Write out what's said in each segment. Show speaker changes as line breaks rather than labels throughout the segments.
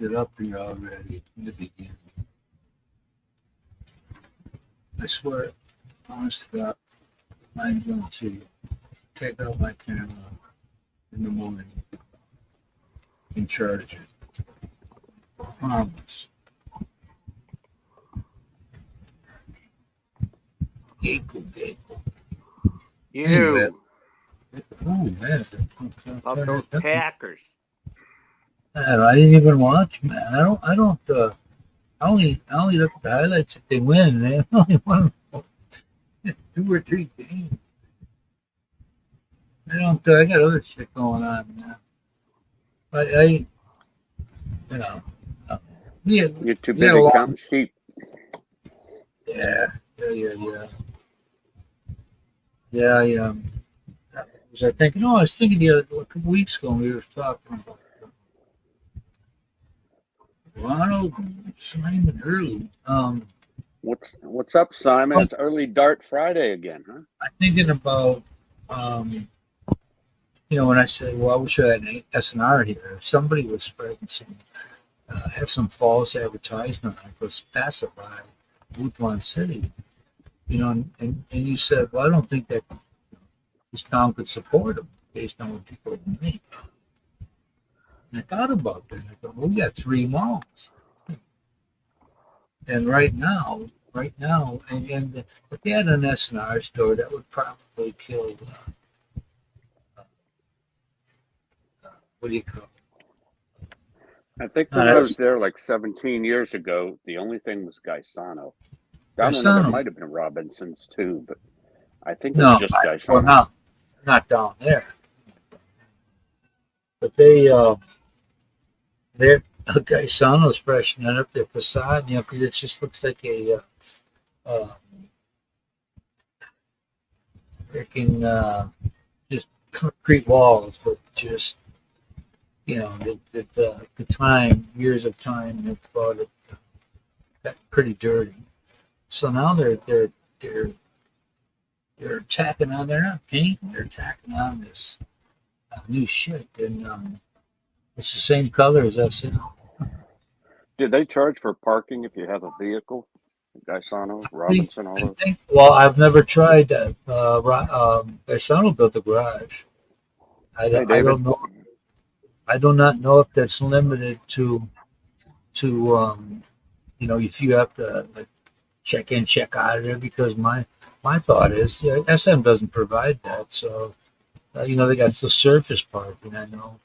it up here already in the beginning. I swear, honest to God, I'm going to take out my camera in the morning and charge it. Promise. Giggle. Anyway, oh man,
Of those Packers.
I didn't even watch, man. I only look at the highlights if they win. They only won 2 or 3 games. I got other shit going on, man. I yeah.
You're too busy counting sheep.
Yeah. I was thinking a couple weeks ago when we were talking about Ronald Simon Early.
What's up, Simon? It's early Dart Friday again, huh?
I'm thinking about when I said, well, I wish I had an SNR here. Somebody was spreading had some false advertisement on it was Passerby, Woodlawn City. And you said, well, I don't think that this town could support them based on what people make. And I thought about that. I thought, well, we got 3 malls. And right now, and if they had an SNR store, that would probably kill, what do you call it?
I think when I was there like 17 years ago, the only thing was Gaisano. Down there, it might have been Robinson's too, but I think it was just Gaisano.
Well, not down there. But their Gaisano's freshening up their facade, because it just looks like a freaking just concrete walls, but just the time, years of time, it's about it got pretty dirty. So now they're tacking on. They're not painting. They're tacking on this new shit, and it's the same color as us.
Did they charge for parking if you have a vehicle? Gaisano, Robinson, all those.
Well, I've never tried that. Gaisano built a garage. I don't know. I do not know if that's limited to if you have to check in, check out of there, because my thought is, SM doesn't provide that, so they got the surface parking. I know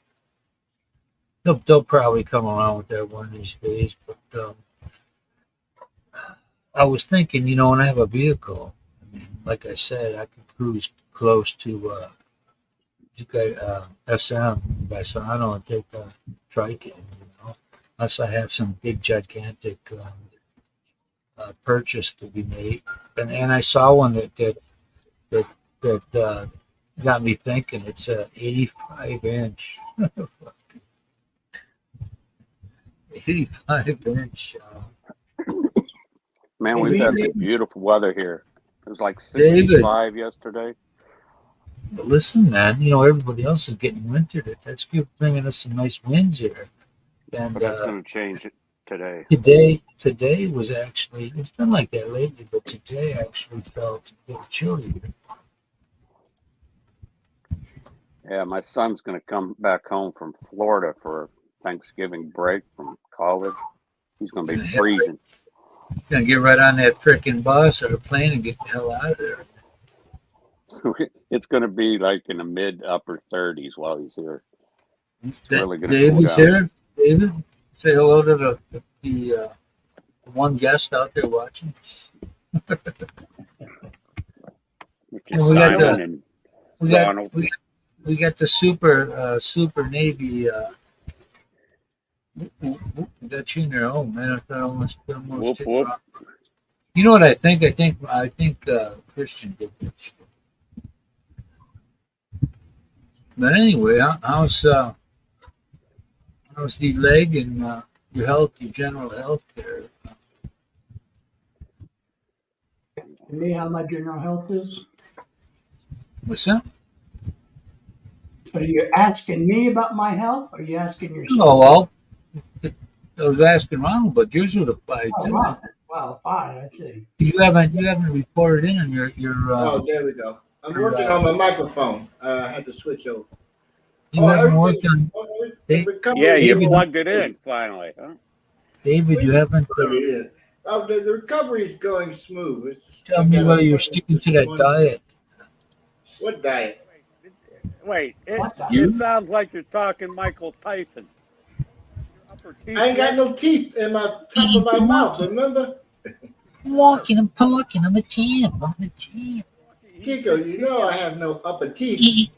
they'll probably come around with that one of these days, but I was thinking, when I have a vehicle, like I said, I can cruise close to SM Gaisano and take a trike in, unless I have some big gigantic purchase to be made. And I saw one that got me thinking. It's a 85-inch 85-inch.
Man, we've had some beautiful weather here. It was like 65 yesterday.
But listen, man, everybody else is getting wintered. That's good, bringing us some nice winds here. And
but that's going to change today.
Today was actually, it's been like that lately, but today actually felt a little chilly.
Yeah, my son's going to come back home from Florida for Thanksgiving break from college. He's going to be freezing.
He's going to get right on that frickin' bus or the plane and get the hell out of there.
It's going to be like in the mid-upper 30s while he's here. It's really going
to David's cool down. Here. David, say hello to the one guest out there watching. We got the super Navy. Got you in there. Oh man, I thought almost
whoop.
You know what I think? I think Christian did that shit. But anyway, how's the leg and your health, your general health care?
To me, how my general health is?
What's that?
Are you asking me about my health, or are you asking yourself?
Oh, well, I was asking Ronald, but yours would apply
Oh,
too.
wow. Wow, 5, I see.
You haven't reported in on your
Oh, there we go. I'm
your,
working on my microphone. I had to switch over.
you haven't worked on
The
Hey,
recovery
Yeah, you
is going
plugged it
smooth.
in finally, huh?
David. You haven't
Plug it in. Oh, the recovery is going smooth.
tell
I
me
gotta
whether you're
put
sticking
this
to that
one-
diet.
What diet?
Wait,
What the-
it sounds like you're talking Michael Tyson. Your upper teeth
I ain't got
yet?
no teeth in my top of my mouth. Remember,
I'm walking, I'm talking, I'm a champ. I'm a champ.
Kiko? You know I have no upper teeth.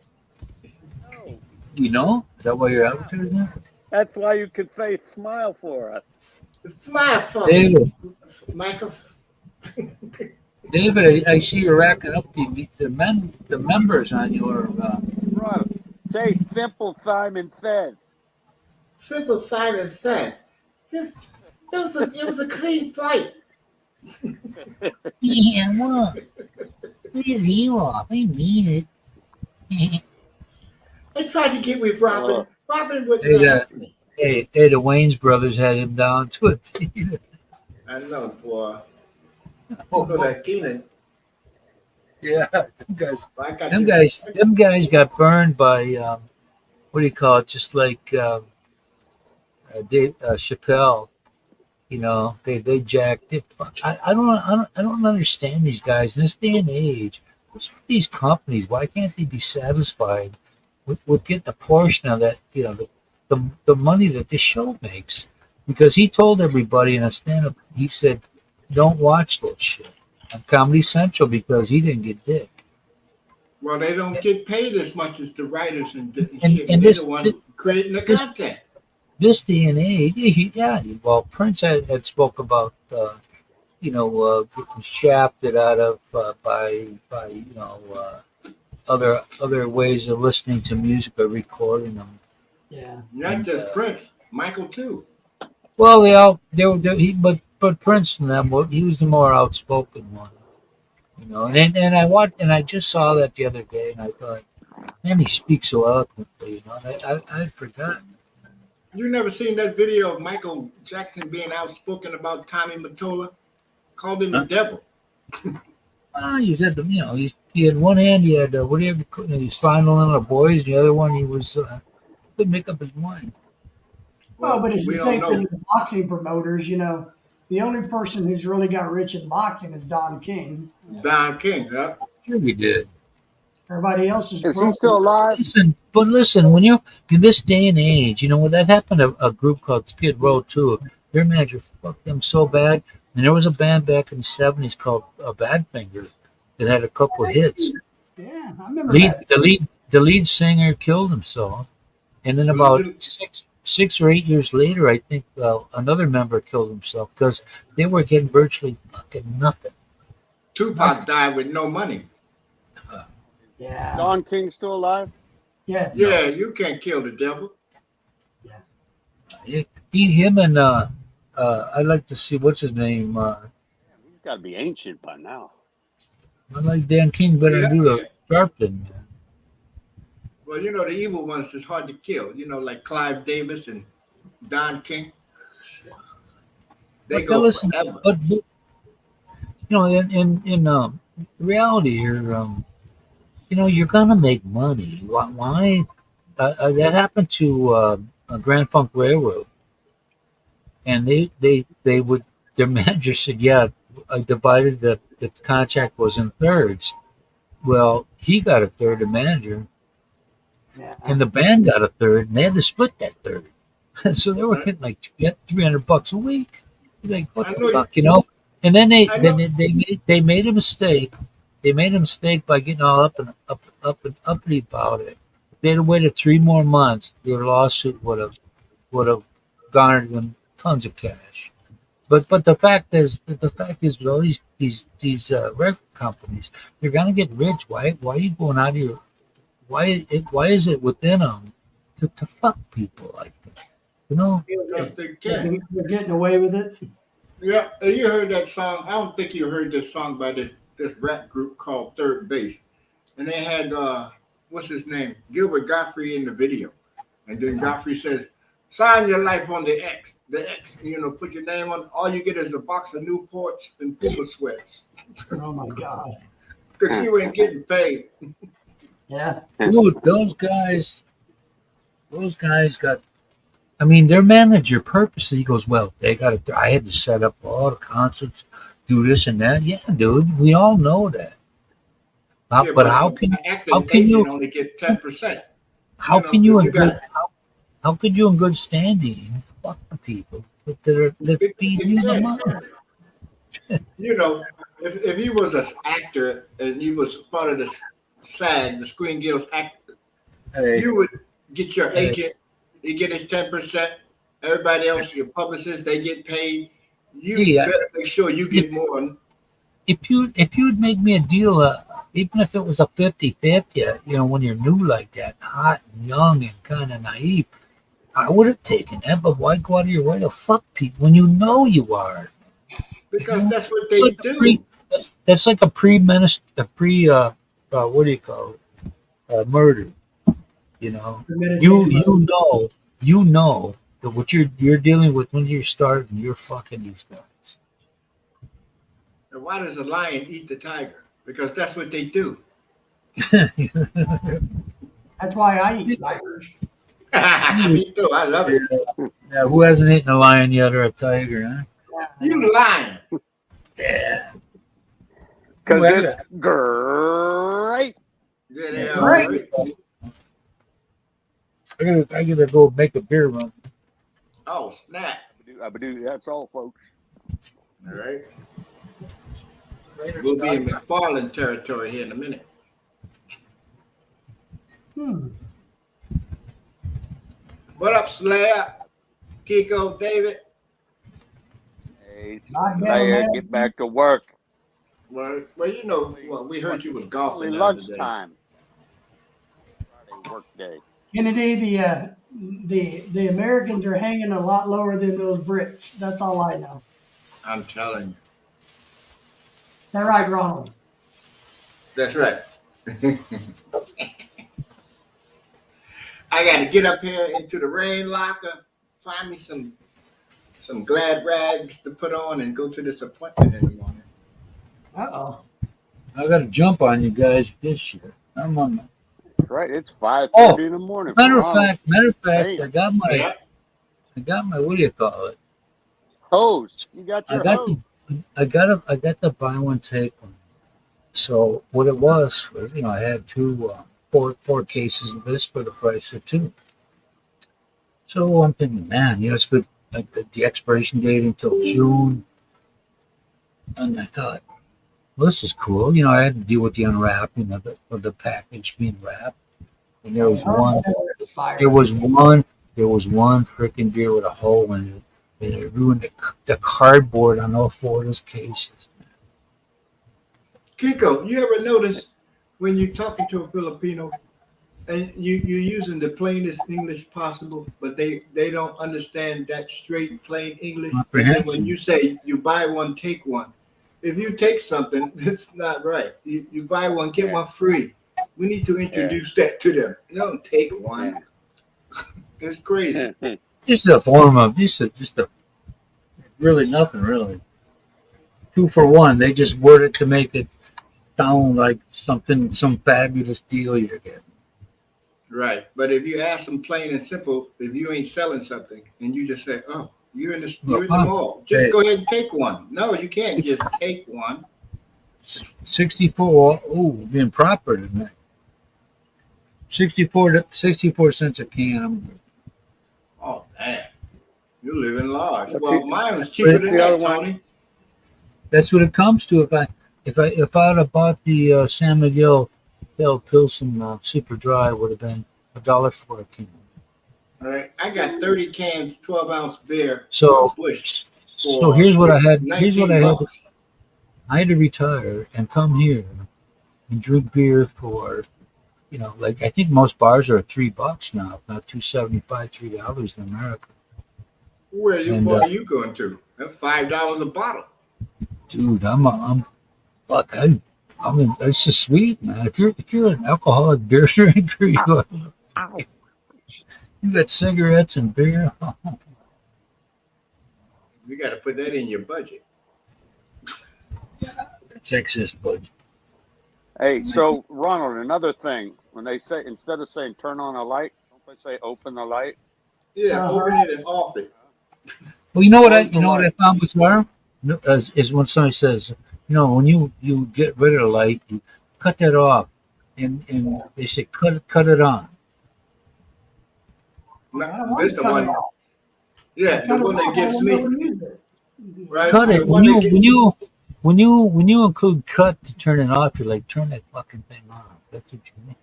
No,
You know? Is that why you're advertising?
that's why you could say smile for us.
Smile for me,
David,
Michael.
David, I see you're racking up the members on your.
Russ, say simple Simon Says.
Simple Simon said, it was a clean fight.
Yeah, what? Where's you off? I mean it.
I tried to get with Robin. Robin wouldn't
Hey,
let me.
Hey, the Wayans brothers had him down to it.
I know, boy. Look at Keenan.
Yeah, them guys.
I got
Them
this-
guys got burned by what do you call it? Just like Dave Chappelle. You know, they jacked it. I don't understand these guys in this day and age. What's with these companies? Why can't they be satisfied with getting a portion of that? You know, the money that this show makes. Because he told everybody in a stand-up, he said, "Don't watch that shit on Comedy Central because he didn't get dick."
Well, they don't get paid as much as the writers and shit.
And
They're
this-
the ones creating the
this-
content.
This day and age, yeah. Well, Prince had spoke about getting shafted out of by other ways of listening to music or recording them.
Yeah.
Not just Prince, Michael too.
Well, but Prince and them, he was the more outspoken one, you know. And I just saw that the other day, and I thought, man, he speaks so eloquently, you know. And I'd forgotten.
You never seen that video of Michael Jackson being outspoken about Tommy Mottola? Called him
Huh?
a devil.
He was he had one hand, he had whatever, he was fondling the boys, the other one he was couldn't make up his mind.
Well, but it's
we
the
don't
same
know.
thing with boxing promoters. You know, the only person who's really got rich in boxing is Don King.
Don King, huh?
Sure, we did.
Everybody else is
Is he
broke.
still alive?
Listen, when you're in this day and age, you know, when that happened to a group called Skid Row too, their manager fucked them so bad. And there was a band back in the 70s called Badfinger that had a couple of hits.
Yeah, I remember that.
The lead singer killed himself. And then about 6 or 8 years later, I think another member killed himself because they were getting virtually fucking nothing.
Tupac died with no money.
Yeah.
Don King still alive?
Yes.
Yeah, you can't kill the devil.
Him and I'd like to see what's his name.
He's got to be ancient by now.
I like Dan King better
Yeah.
do the Sharpton.
Well, you know, the evil ones is hard to kill. You know, like Clive Davis and Don King. They
But
go
listen,
forever.
but you know, in reality here, you know, you're gonna make money. Why? That happened to Grand Funk Railroad, and they would. Their manager said, "Yeah, I divided the contract was in thirds." Well, he got a third, the manager,
Yeah.
and the band got a third, and they had to split that third. So they were getting like $300 a week. Like what
I
the
know
fuck, you know? And then they
I know.
they made a mistake. They made a mistake by getting all up and uppity about it. If they'd have waited 3 more months, their lawsuit would have garnered them tons of cash. But the fact is with all these record companies, they're gonna get rich. Why are you going out of your why is it within them to fuck people like that? You know?
Because they can.
They're getting away with it.
Yeah, you heard that song. I don't think you heard this song by this rap group called Third Base. And they had, what's his name? Gilbert Gottfried in the video. And then Gottfried says, Sign your life on the X. The X, put your name on. All you get is a box of Newports and Puma sweats.
Oh my God.
Because you ain't getting paid.
Yeah.
Dude, those guys got. I mean, their manager purposely goes, well, they got it. I had to set up all the concerts, do this and that. Yeah, dude, we all know that.
Yeah,
But how can you
only get 10%?
how can you in good how could you in good standing fuck the people that feed you the money?
If you was an actor and you was part of the SAG, the Screen Guilds act,
Hey,
you would get your agent. He get his 10%. Everybody else, your publicists, they get paid. You better make sure you get more.
if you'd make me a deal, even if it was a 50-50, when you're new like that, hot and young and kind of naive, I would have taken that. But why go out of your way to fuck people when you know you are?
Because that's what they do.
That's like a what do you call it? Murder. You know that what you're dealing with when you're starting, you're fucking these guys.
And why does a lion eat the tiger? Because that's what they do.
That's why I eat tigers.
Me too. I love it.
Yeah, who hasn't eaten a lion yet or a tiger, huh?
You lying.
Yeah.
Because
Well,
it's great.
Yeah, they
That's
are.
right.
I gotta go make a beer run.
Oh, snap.
That's all, folks.
All right. We'll be in McFarland territory here in a minute. What up, Slayer? Kiko, David?
Hey,
Not
Slayer,
bad,
get back to work.
Well, we heard you was
Only
golfing the other day.
lunchtime. Friday work day.
Kennedy, the Americans are hanging a lot lower than those Brits. That's all I know.
I'm telling you.
Is that right, Ronald?
That's right. I got to get up here into the rain locker, find me some glad rags to put on, and go to this appointment in the morning.
Uh-oh.
I gotta jump on you guys this year. I'm on.
That's right. It's 5:30 in the morning.
Matter
for
of
Ronald.
fact,
Hey.
I got my what do you call it?
Hose. You got your hose.
I got the buy one take one. So what it was I had four cases of this for the price of two. So I'm thinking, man, it's good. Like the expiration date until June, and I thought, well, this is cool. I had to deal with the unwrapping of the package being wrapped, and there was one freaking beer with a hole in it. And it ruined the cardboard on all four of those cases.
Kiko, you ever notice when you're talking to a Filipino and you're using the plainest English possible, but they don't understand that straight, plain English? And then when you say you buy one, take one, if you take something, that's not right. You buy one, get one free. We need to introduce that to them. Don't take one. It's crazy.
This is a form of just a really nothing really. 2 for 1. They just word it to make it sound like some fabulous deal you're getting.
Right. But if you ask them plain and simple, if you ain't selling something and you just say, oh, you're in the mall, just go ahead and take one. No, you can't just take one.
64. Oh, being proper tonight. 64 cents a can.
Oh, damn. You're living large. Well, mine was cheaper than that, Tony.
That's what it comes to. If I'd have bought the San Miguel Pilsen Super Dry, it would have been $1 for a can.
All right, I got 30 cans, 12-ounce beer.
So here's what I had.
$19.
I had to retire and come here and drink beer for, like I think most bars are $3 now, not $2.75, $3 in America.
Where are you going to? That's $5 a bottle.
Dude, it's just sweet, man. If you're an alcoholic beer drinker, You got cigarettes and beer.
You got to put that in your budget.
It's excess budget.
Hey, so Ronald, another thing, when they say, instead of saying turn on a light, don't they say open the light?
Yeah, open it and off it.
Well, you know what I found bizarre is when somebody says, when you get rid of the light, you cut that off, and they say cut it on.
This the one. Yeah, the one that gets me. Right.
Cut it when you include cut to turn it off. You're like, turn that fucking thing on. That's what you mean.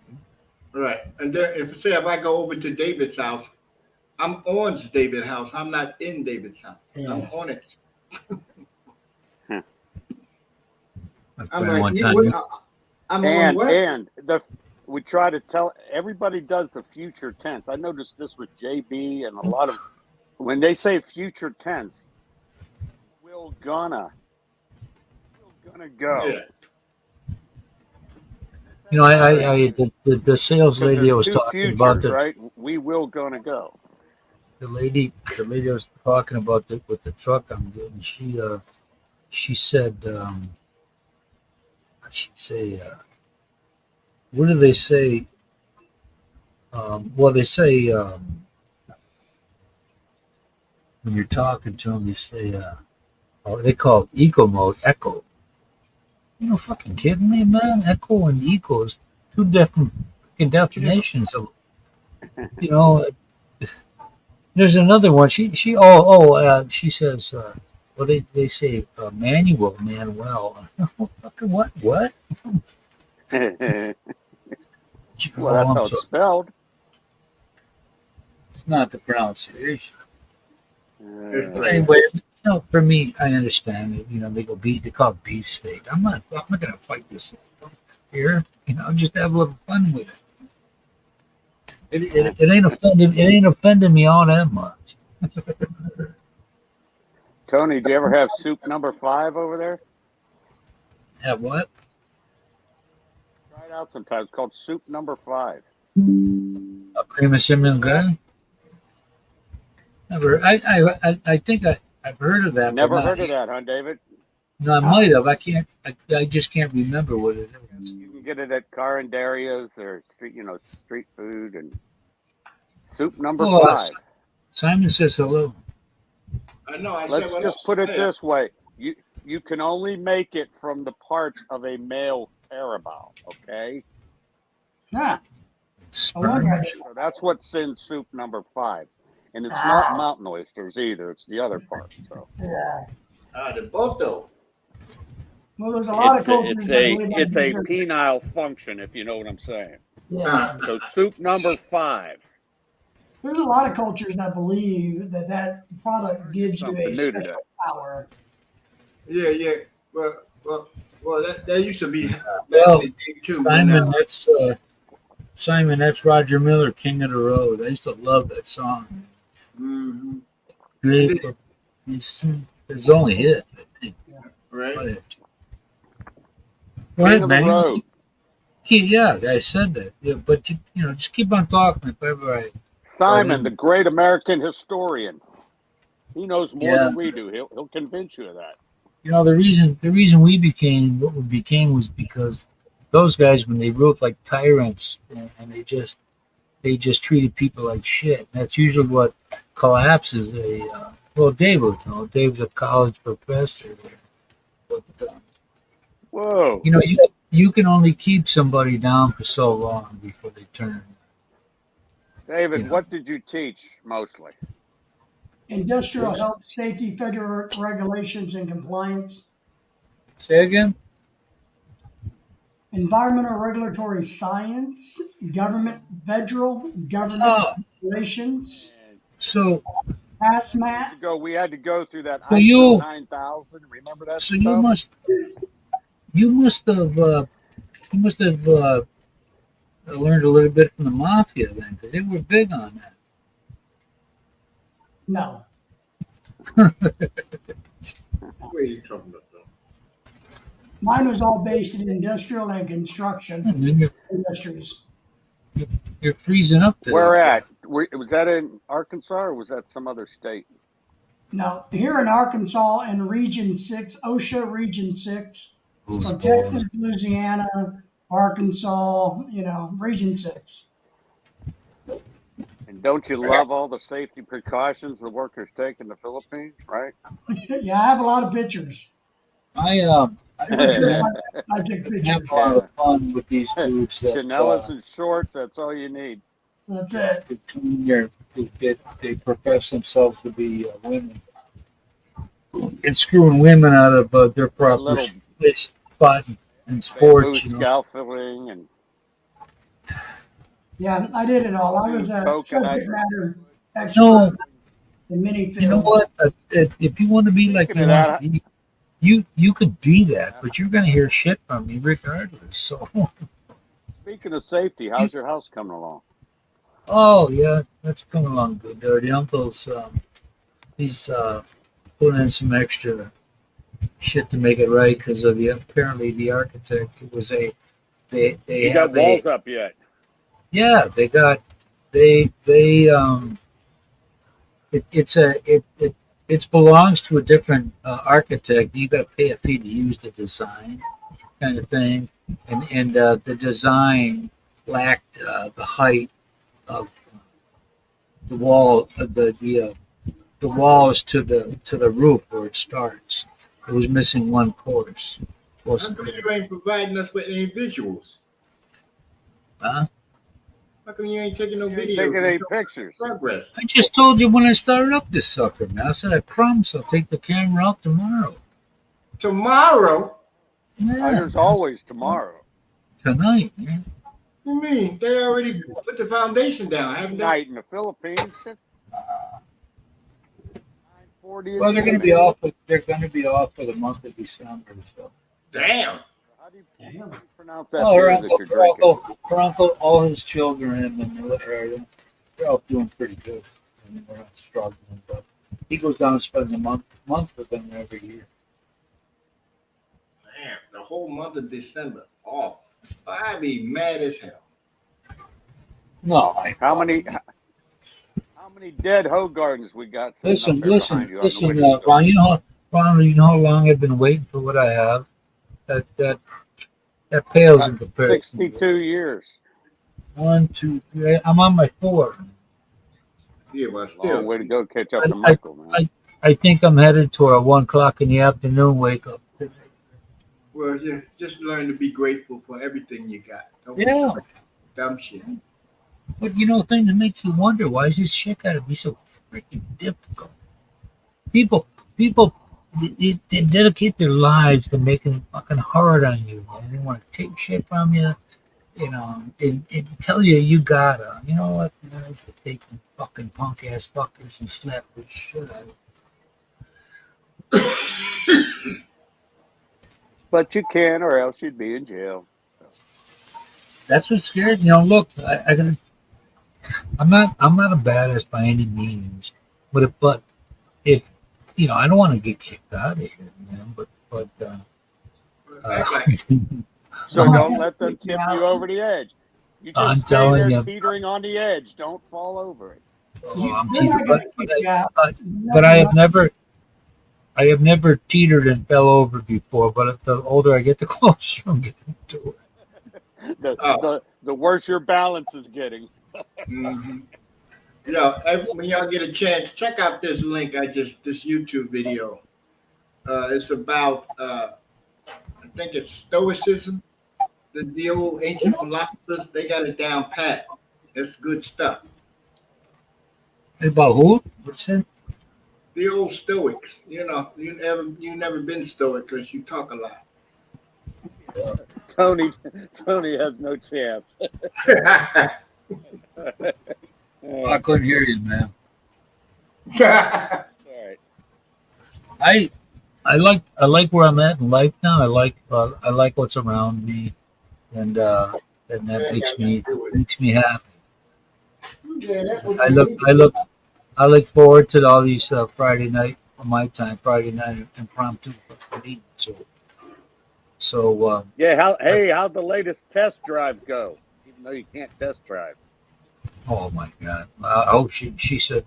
Right, and then if I go over to David's house, I'm on David's house. I'm not in David's house.
Yes.
I'm on it.
My
I'm
friend
like,
one
you
time,
would, I'm on what?
And we try to tell, everybody does the future tense. I noticed this with JB and a lot of, when they say future tense, we're gonna go.
Yeah.
the sales
Because
lady I
there's
was
two
talking about
futures, right? We will gonna go.
the lady I was talking about with the truck I'm getting. She said, what do they say? Well, they say when you're talking to them, you say, they call it eco mode, echo. Fucking kidding me, man? Echo and eco is two different definitions of, There's another one. She says, well, they say Manuel. Fucking what?
Well, that's how it's spelled.
It's not the pronunciation.
Uh,
Anyway, for me, I understand it. They call it beef steak. I'm not gonna fight this here. Just have a little fun with it. It ain't offending me all that much.
Tony, do you ever have soup number 5 over there?
Have what?
Try it out sometimes. It's called soup number 5.
A cream and cinnamon guy? Never. I think I've heard of that.
Never heard of that, huh, David?
No, I might have. I can't. I just can't remember what it is.
You can get it at Carinderia's or street food and soup number 5.
Simon says hello.
I know.
Let's just put it this way: you can only make it from the parts of a male carabao. Okay.
Yeah.
Sperm.
So that's what's in soup number 5, and it's not mountain oysters either. It's the other part. So.
Yeah.
The boto.
Well, there's a lot of cultures.
It's a penile function, if you know what I'm saying.
Yeah.
So soup number 5.
There's a lot of cultures that believe that product gives you a
Something new
special
today.
power.
Yeah. Well, that used to be back
Well,
in the day too.
Simon, that's Roger Miller, King of the Road. I used to love that song.
Mm-hmm.
It's only hit, I think.
Right.
Go ahead,
King of the
man.
road.
Yeah, I said that. Yeah, but just keep on talking if ever I.
Simon, the great American historian. He knows more
Yeah.
than we do. He'll convince you of that.
The reason we became what we became was because those guys, when they wrote like tyrants, and they just treated people like shit. That's usually what collapses a. Well, Dave would know. Dave's a college professor there. But,
Whoa.
you can only keep somebody down for so long before they turn.
David, what did you teach mostly?
Industrial health, safety, federal regulations, and compliance.
Say again?
Environmental regulatory science, federal government regulations,
So
hazmat.
We had to go through that
So
ISO
you-
9000. Remember that
so
stuff?
you must have learned a little bit from the mafia then, because they were big on that.
No.
What are you talking about, though?
Mine was all based in industrial and construction
And then
industries.
you're freezing up there.
Where at? Was that in Arkansas or was that some other state?
No, here in Arkansas in Region 6, OSHA Region 6.
Those
So
balls.
Texas, Louisiana, Arkansas, Region 6.
And don't you love all the safety precautions the workers take in the Philippines, right?
Yeah, I have a lot of pictures.
I
I take
have
pictures.
a lot of fun with these dudes that
Chanelas and shorts, that's all you need.
That's it.
that come here, they profess themselves to be women. And screwing women out of their proper
little
spot in
Bamboo
sports.
scaffolding and
Yeah, I did it all. I was a
Coconut.
subject matter expert
No,
in many fields.
you know what? If you want to be like
Speaking
you
of
want to be, you could be that, but you're going to hear shit from me regardless. So,
speaking of safety, how's your house coming along?
oh yeah, that's coming along good. There, the uncle's he's putting in some extra
shit to make it right because of apparently the architect was they
You got
have
walls up yet?
yeah they got it belongs to a different architect. You got to pay a fee to use the design kind of thing, and the design lacked the height of the wall the walls to the roof where it starts. It was missing one course.
How come you ain't providing us with any visuals?
Huh?
How come you ain't taking no
You ain't
videos?
taking any pictures.
Progress.
I just told you when I started up this sucker, man. I said I promise I'll take the camera out tomorrow.
Tomorrow?
Yeah,
There's always tomorrow.
tonight, man.
You mean they already put the foundation down? Haven't they?
Night in the Philippines. 9:40
Well, they're going to be off. They're going to be off for the month of December. So.
Damn.
How do you
Damn.
pronounce that
Oh,
beer that you're drinking?
her uncle, all his children in the military, they're all doing pretty good. I mean, they're not struggling, but he goes down and spends a month with them every year.
Damn. The whole month of December off. I'd be mad as hell.
No,
How many dead hoe gardens we got? sitting
listen,
up there behind you on the
listen,
windowsill?
Ron, you know how long I've been waiting for what I have? That pales in comparison.
62 years.
1, 2, 3. I'm on my 4th.
Yeah, but
Long
still.
way to go catch up to Michael, man.
I think I'm headed toward a 1 o'clock in the afternoon wake up.
Well, yeah, just learn to be grateful for everything you got. Don't be
Yeah.
so dumb shit.
But thing that makes you wonder, why is this shit got to be so freaking difficult? People, they dedicate their lives to making it fucking hard on you, man. They want to take shit from you, and tell you gotta. You know what? Man, I could take them fucking punk ass fuckers and slap the shit out of them.
But you can, or else you'd be in jail.
That's what scared me. Look, I'm not a badass by any means, but if I don't want to get kicked out of here, man. But
Act like
So don't let them tip you over the edge. You just
I'm
stay
telling
there
you.
teetering on the edge. Don't fall over it.
I'm
They're not
teetering,
gonna kick you out.
but I have never teetered and fell over before. But the older I get, the closer I'm getting to it.
The worse your balance is getting.
mm-hmm. When y'all get a chance, check out this link. This YouTube video. It's about I think it's Stoicism. The old ancient philosophers, they got it down pat. It's good stuff.
About who? What's that?
The old Stoics. You never been Stoic because you talk a lot.
Tony has no chance.
I couldn't hear you, man.
All right.
I like where I'm at in life now. I like what's around me, and that makes me happy. I look forward to all these Friday night impromptu meetings. So
Yeah. How'd the latest test drive go? Even though you can't test drive.
Oh my God. Oh, she said,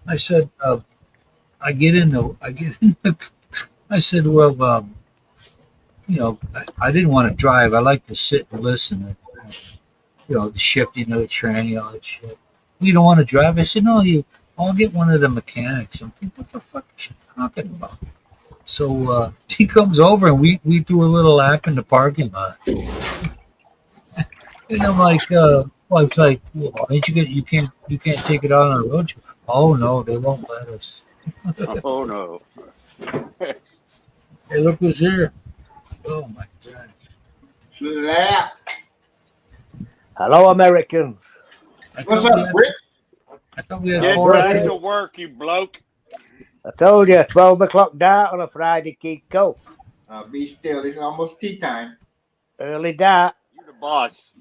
I said, I get in the, I said, well, I didn't want to drive. I like to sit and listen. The shifting of the train, all that shit. You don't want to drive? I said, no, I'll get one of the mechanics. I'm thinking, what the fuck is she talking about? So he comes over and we do a little lap in the parking lot. And I'm like, well, it's like, well, you can't take it out on the road. Oh no, they won't let us.
Oh no.
Hey, look who's here. Oh my God.
Slap.
Hello, Americans.
What's up, Britt?
I thought we had
Get
four.
back to work, you bloke.
I told you, 12 o'clock dart on a Friday, Kiko.
Be still. It's almost tea time.
Early dart.
You the boss.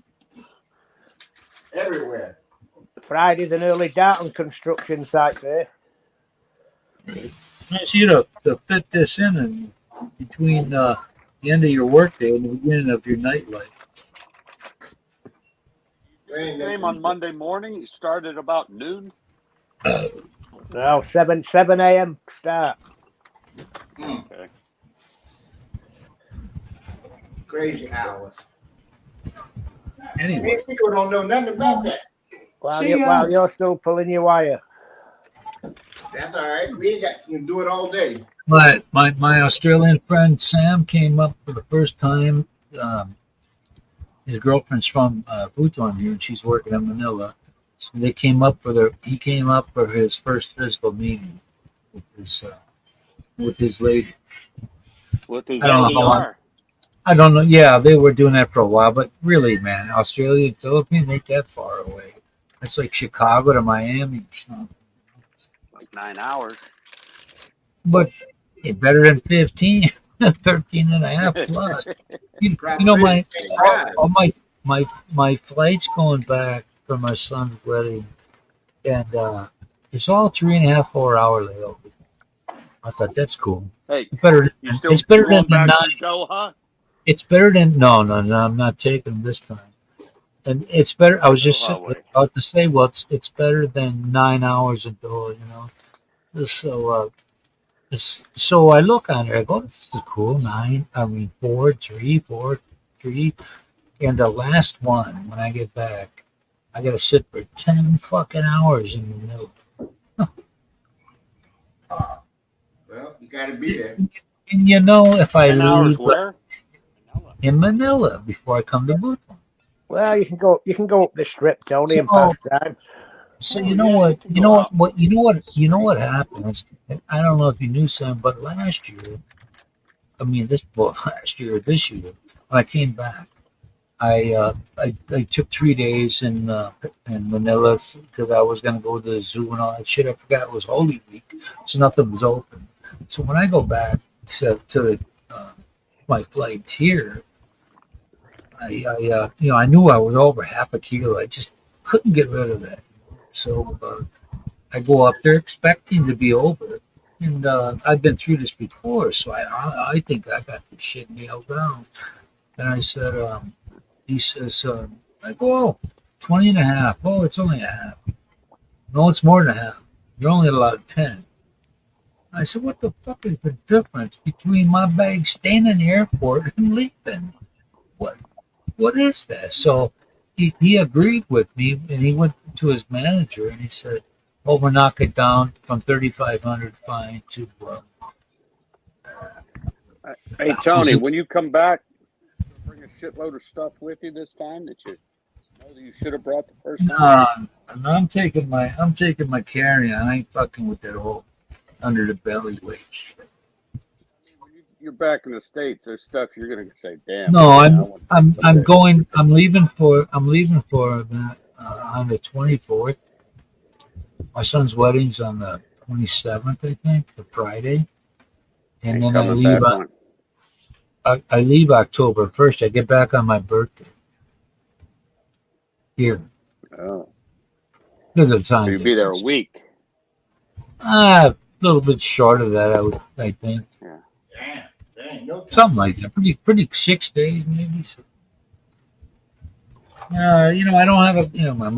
Everywhere.
Friday's an early dart on construction sites there.
Nice you to fit this in and between the end of your workday and the beginning of your nightlife.
Game on Monday morning. You started about noon.
No, 7 a.m. start.
Okay.
Crazy hours.
Anyway,
People don't know nothing about that.
While you're still pulling your wire.
That's all right. We ain't got to do it all day.
but my Australian friend Sam came up for the first time. His girlfriend's from Bhutan here, and she's working in Manila. So he came up for his first physical meeting with his lady.
With his
I don't know how long.
NDR.
I don't know. Yeah, they were doing that for a while, but really, man, Australia and Philippines ain't that far away. It's like Chicago to Miami or something.
Like 9 hours.
But it's better than 15, 13 and a half plus. You know, my flight's going back for my son's wedding, and it's all 3.5 4 hour layover. I thought that's cool.
Hey,
It's better. It's better than the
back to
9.
Doha?
It's better than no. I'm not taking them this time. And it's better. I was just about to say, well, it's better than 9 hours in Doha, you know. So I look on it. I go, this is cool. 4, 3, 4, 3, and the last one when I get back, I got to sit for 10 fucking hours in the middle.
Well, you got to be there.
And you know, if I
10 hours
leave
where?
in Manila before I come to Bhutan.
Well, you can go up the strip, Tony, and pass time.
So you know what happens. I don't know if you knew, Sam, but last year, this year, when I came back, I took 3 days in Manila because I was gonna go to the zoo and all that shit. I forgot it was Holy Week, so nothing was open. So when I go back to my flight here, I knew I was over half a kilo. I just couldn't get rid of that. So I go up there expecting to be over, and I've been through this before, so I think I got the shit nailed down. And I said, he says, I go, 20 and a half. Oh, it's only a half. No, it's more than a half. You're only allowed 10. I said, what the fuck is the difference between my bag staying in the airport and leaving? What is that? So he agreed with me, and he went to his manager, and he said, "Oh, we'll knock it down from 3,500 fine to."
Hey, Tony, when you come back, bring a shitload of stuff with you this time that you know that you should have brought the first time.
No, I'm taking my carry-on. I ain't fucking with that whole under the belly weight shit.
You're back in the States. There's stuff you're gonna say, damn.
No, I'm leaving for that on the 24th. My son's wedding's on the 27th, I think, the Friday, and then I leave October 1st. I get back on my birthday here.
Oh,
There's a time.
so you'll be there a week.
A little bit short of that, I think.
Damn, no time.
Something like that. Pretty 6 days maybe. So. I don't have a, my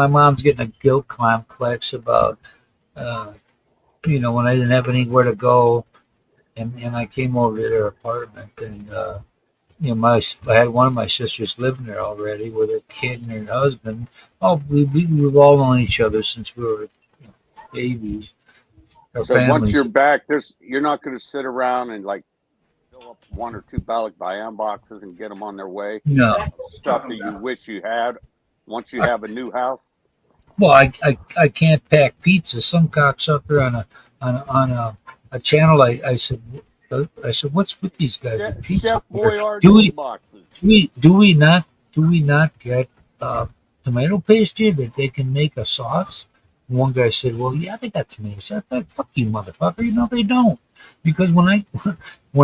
mom's getting a guilt complex about, when I didn't have anywhere to go, and I came over to their apartment, and I had one of my sisters living there already with her kid and her husband. Oh, we've all known each other since we were babies. Our
So once
families.
you're back, you're not going to sit around and like fill up 1 or 2 Balik Bayam boxes and get them on their way.
No.
Stuff that you wish you had once you have a new house.
Well, I can't pack pizza. Some cocksucker on a channel. I said, what's with these guys? with pizza?
Chef Boyardee
Do we
boxes.
do we not get tomato paste here that they can make a sauce? One guy said, "Well, yeah, they got tomatoes." I thought, "Fuck you, motherfucker! They don't." Because when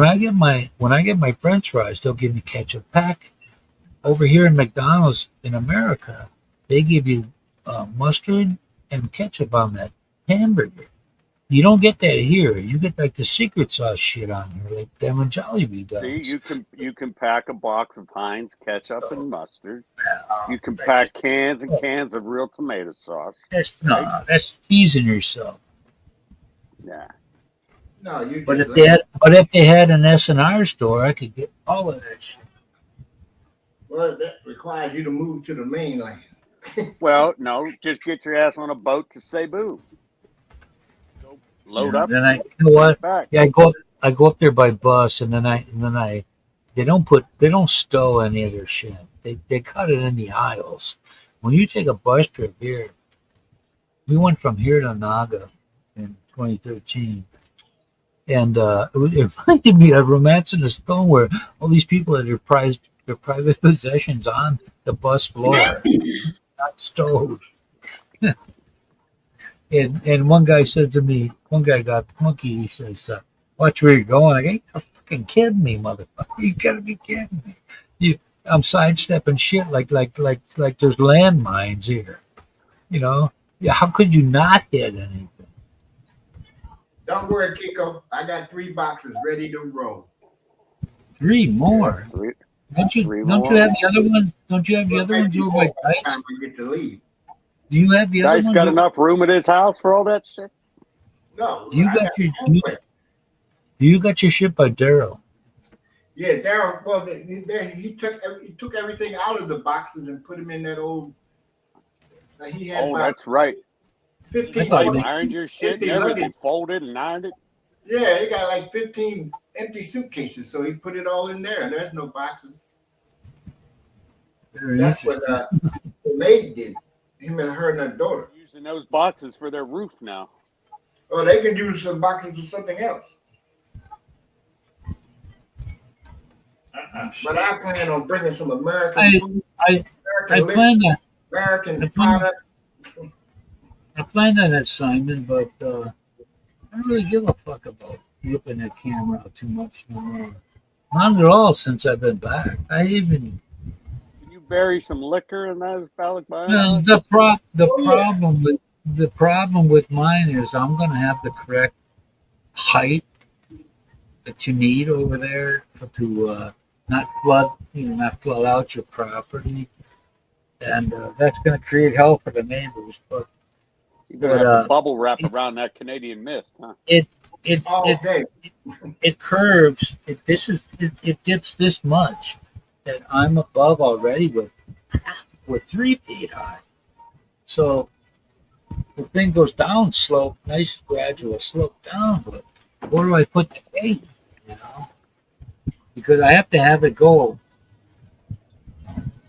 I get my French fries, they'll give me ketchup pack. Over here in McDonald's in America, they give you mustard and ketchup on that hamburger. You don't get that here. You get like the secret sauce shit on here, like them and Jollibee does.
See, you can pack a box of Heinz ketchup and mustard. You can pack cans and cans of real tomato sauce.
That's teasing yourself.
Yeah.
No, you.
But if they had an S&R store, I could get all of that shit.
Well, that requires you to move to the mainland.
Well, no, just get your ass on a boat to Cebu. Load up.
Then you know what?
Back.
Yeah, I go up there by bus, and then they don't stow any of their shit. They cut it in the aisles. When you take a bus trip here, we went from here to Naga in 2013, and it reminded me of Romance in the Stone, where all these people had their private possessions on the bus floor, not stowed. And one guy said to me, one guy got funky. He says, "Watch where you're going." I go, "You're fucking kidding me, motherfucker! You gotta be kidding me!" I'm sidestepping shit like there's landmines here. Yeah. How could you not hit anything?
Don't worry, Kiko. I got 3 boxes ready to roll.
3 more. Don't you have the other one? Don't you have the other ones over by Dice?
Time I get to leave.
Do you have the other
Dice
one?
got enough room at his house for all that shit?
No.
You got your shit by Daryl.
Yeah, Daryl. Well, he took everything out of the boxes and put them in that old. He had
Oh,
about
that's right.
15.
You ironed your shit and
empty
everything,
luggage.
folded and ironed it.
Yeah, he got like 15 empty suitcases, so he put it all in there, and there's no boxes. That's what the maid did. Him and her and her daughter.
Using those boxes for their roof now.
Oh, they can use some boxes for something else. But I plan on bringing some American food,
I
American liquor,
planned
American products.
that, Simon, but I don't really give a fuck about whipping that camera out too much no more. Not at all since I've been back. Can
you bury some liquor in those Balik Bayam?
Well, the problem with mine is I'm gonna have the correct height that you need over there to not flood out your property, and that's gonna create hell for the neighbors. But
You're gonna have a bubble wrap around that Canadian mist, huh?
it curves. It dips this much that I'm above already with 3 feet high. So the thing goes down slope, nice gradual slope down. But where do I put the gate? Because I have to have it go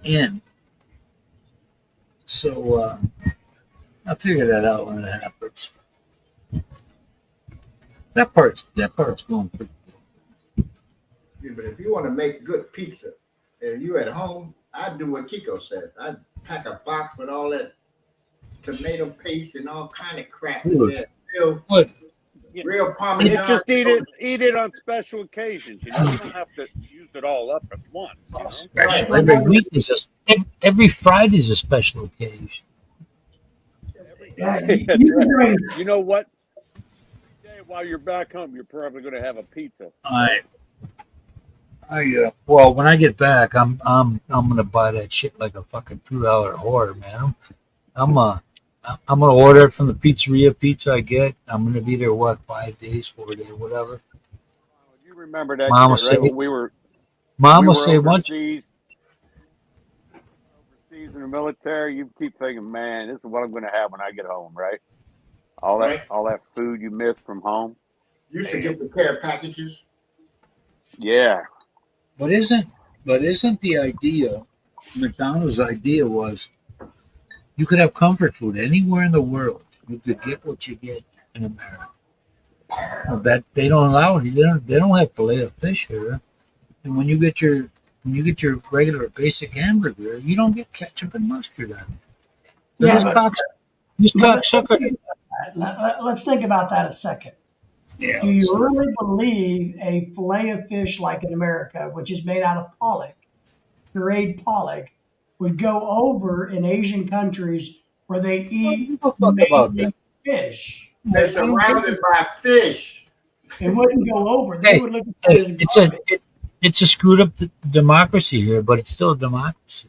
in. So I'll figure that out when it happens. That part's going pretty good.
Yeah, but if you want to make good pizza and you at home, I'd do what Kiko said. I'd pack a box with all that tomato paste and all kind of crap in there. Real Parmesan.
You just eat it on special occasions. You don't have to use it all up at once.
Special. Every week is every Friday is a special occasion.
Yeah,
That's
you can
right.
bring-
You know what? While you're back home, you're probably going to have a pizza.
I Well, when I get back, I'm gonna buy that shit like a fucking $2 order, man. I'm gonna order it from the pizzeria pizza I get. I'm gonna be there 5 days, 4 days, whatever.
You remember that
Mom will
shit, right?
say,
When we were
once.
overseas in the military, you keep thinking, man, this is what I'm going to have when I get home, right? All that food you miss from home.
You used to get the care packages.
Yeah.
But isn't the idea, McDonald's idea was you could have comfort food anywhere in the world. You could get what you get in America. Well, that they don't allow it. They don't have filet of fish here. And when you get your regular basic hamburger, you don't get ketchup and mustard on it.
Yeah,
This cocksucker.
Let's think about that a second.
Yeah.
Do you really believe a fillet of fish like in America, which is made out of pollock, pureed pollock, would go over in Asian countries where they eat
about
mainly fish?
They're surrounded by fish.
It wouldn't go over. They
Hey,
would look at it as
It's a screwed up democracy here, but it's still a democracy.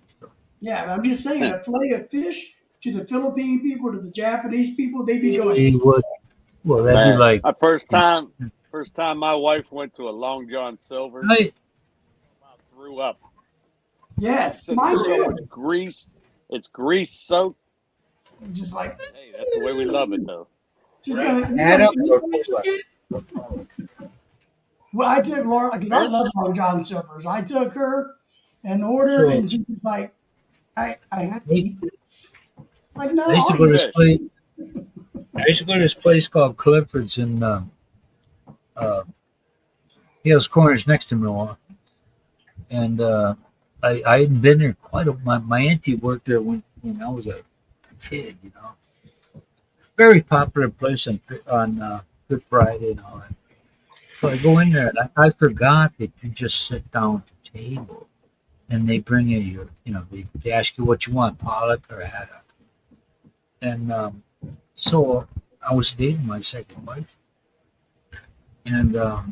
yeah, I'm just saying, a fillet of fish to the Philippine people, to the Japanese people, they'd be going,
They would, well, that'd
Man,
be like,
my first time my wife went to a Long John Silver,
hey,
I threw up.
yes,
So
mine
so
too.
much grease. It's grease soaked.
Just like,
Hey, that's the way we love it, though.
just
Adam,
well, I took Laura, because I love Long John Silver's. I took her and ordered, and she was like, I have to eat this. Like, no,
I used to
I'll
go to
eat
this place. I used to go to this place called Clifford's in Hales Corners next to Milwaukee, and I hadn't been there quite a. My auntie worked there when I was a kid, you know. Very popular place on Good Friday and all that. So I go in there, and I forgot that you just sit down at the table, and they bring you your, they ask you what you want, pollock or haddock, and so I was dating my second wife, and a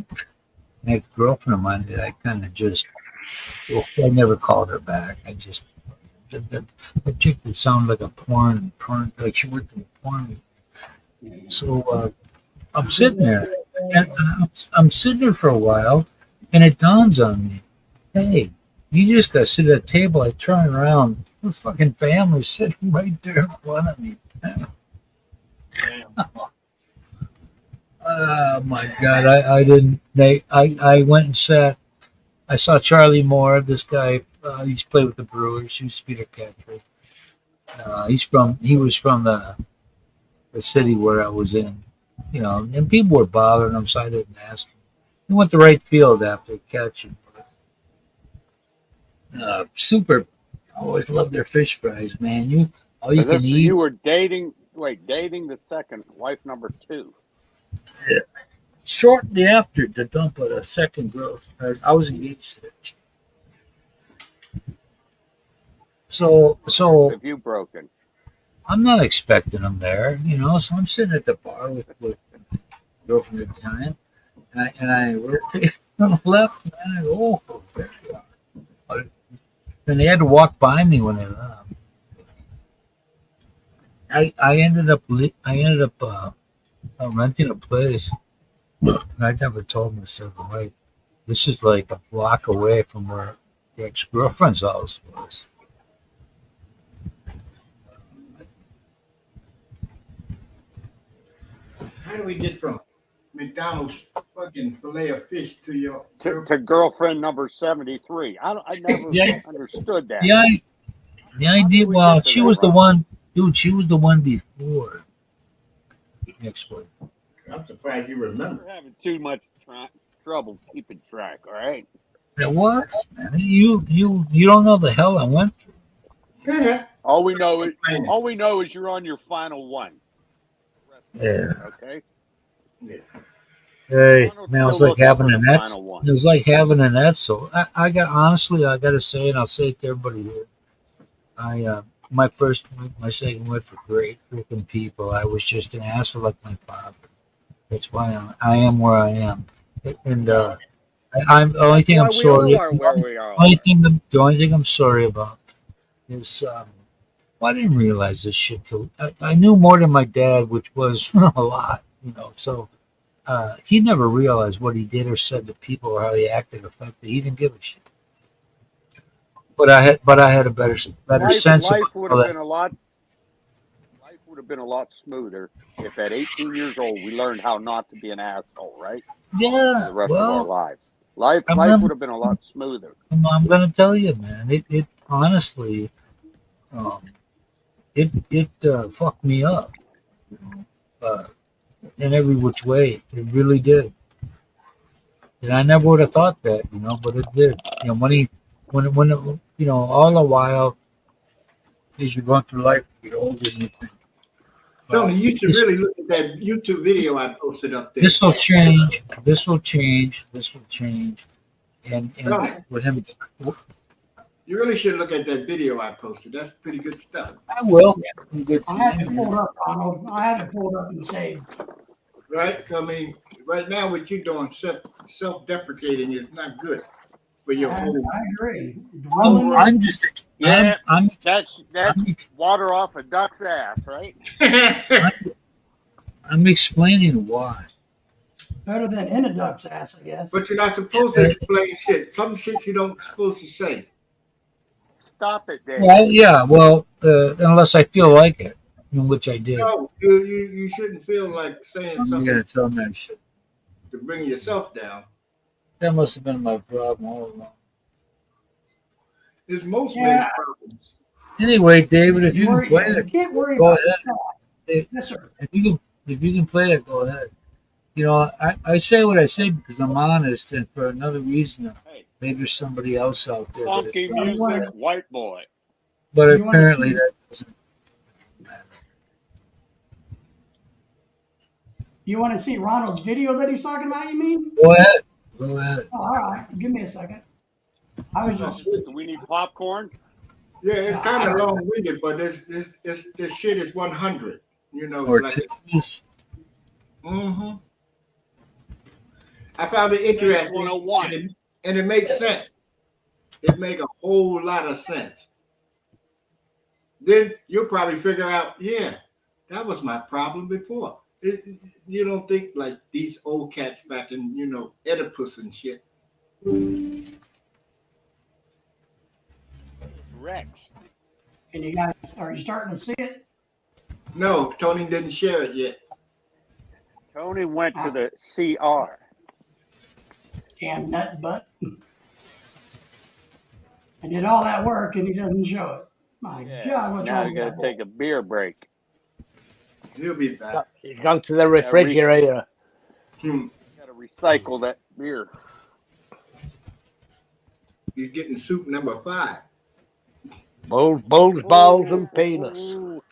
girlfriend of mine that I kind of just, I never called her back. I just, that chick that sounded like a porn, like she worked in porn. So I'm sitting there, and I'm sitting there for a while, and it dawns on me, hey, you just got to sit at a table. I turn around, the fucking family sitting right there in front of me. Oh my God! I didn't. I went and sat. I saw Charlie Moore. This guy. He's played with the Brewers. He's Peter Catcher. He was from the city where I was in. And people were bothering him, so I didn't ask him. He went to right field after catching. Super. I always loved their fish fries, man. All you can eat.
You were dating the second wife, number 2.
Yeah. Shortly after the dump of the second girl, I was engaged to her. So
Have you broken?
I'm not expecting them there, So I'm sitting at the bar with girlfriend at the time, and I rotate on the left, and I go, oh, there you are. And they had to walk by me when they left. I ended up renting a place, and I never told myself, right, this is like a block away from where the ex-girlfriend's house was.
How do we get from McDonald's fucking fillet of fish to your
To girlfriend number 73. I never understood that.
The idea, well, she was the one, dude, she was the one before ex-wife.
I'm surprised you remember.
You're having too much trouble keeping track, all right?
It was, man. You don't know the hell I went through.
Yeah.
All we know is you're on your final one.
Yeah.
Okay.
Yeah.
Hey, man, it was like having an
final
ex.
one.
It was like having an ex. So I gotta say, and I'll say it to everybody here. My second wife were great freaking people. I was just an asshole like my father. That's why I am where I am. And
I'm the only thing
Why
I'm
we
sorry.
all are where we are.
The only thing I'm sorry about is well, I didn't realize this shit till I knew more than my dad, which was a lot, So he never realized what he did or said to people or how he acted or felt. He didn't give a shit. But I had a better sense
Life
about
would
all
have
that.
been a lot. Life would have been a lot smoother if at 18 years old we learned how not to be an asshole, right? For
Yeah,
the rest of our
well,
lives. Life
I'm
would
gonna,
have been a lot smoother.
I'm gonna tell you, man. It honestly, um, it fucked me up, in every which way. It really did. And I never would have thought that, but it did. All the while as you're going through life, you're older and you think,
Tony, you should
this
really look at that YouTube video I posted up there.
this will change. This will change. This will change. And
Right.
with him,
You really should look at that video I posted. That's pretty good stuff.
I will. Good
I have it pulled up, Ronald. I have it pulled up and saved.
Right? I mean, right now what you're doing, self-deprecating is not good for your
I
whole.
agree.
I'm just.
Yeah,
I'm
that's water off a duck's ass, right?
I'm explaining why.
Better than in a duck's ass, I guess.
But you're not supposed to explain shit. Some shit you don't supposed to say.
Stop it, Dave.
Well, yeah. Well, unless I feel like it, which I did.
No, you shouldn't feel like saying
I'm
something
gonna tell him that shit.
to bring yourself down.
That must have been my problem all along.
It's most
Yeah.
men's problems.
Anyway, David, if you can play
You
it,
can't worry
go
about
ahead.
that. Yes, sir.
If you can play it, go ahead. I say what I say because I'm honest, and for another reason,
Hey.
maybe there's somebody else out there.
Funky
You wanna-
music, white boy.
But
you wanna-
apparently that doesn't matter.
You want to see Ronald's video that he's talking about, you mean?
Go ahead. Go ahead.
Oh, all right. Give me a second. I was just,
Do we need popcorn?
Yeah, it's kind of long-winded, but this shit is 100.
Or
like.
two.
Mm-hmm. I found it interesting,
101.
and it makes sense. It makes a whole lot of sense. Then you'll probably figure out, yeah, that was my problem before. You don't think like these old cats back in, Oedipus and shit.
Rex.
and you guys, are you starting to see it?
No, Tony didn't share it yet.
Tony went to the CR.
Damn nut butt. I did all that work and he doesn't show it. My God, what's
Now
wrong
you
with
got
that
to take a beer break.
He'll be back.
He's gone to the refrigerator.
Hmm.
Got to recycle that beer.
He's getting soup number 5.
Bulls, balls, and penis.
Ooh.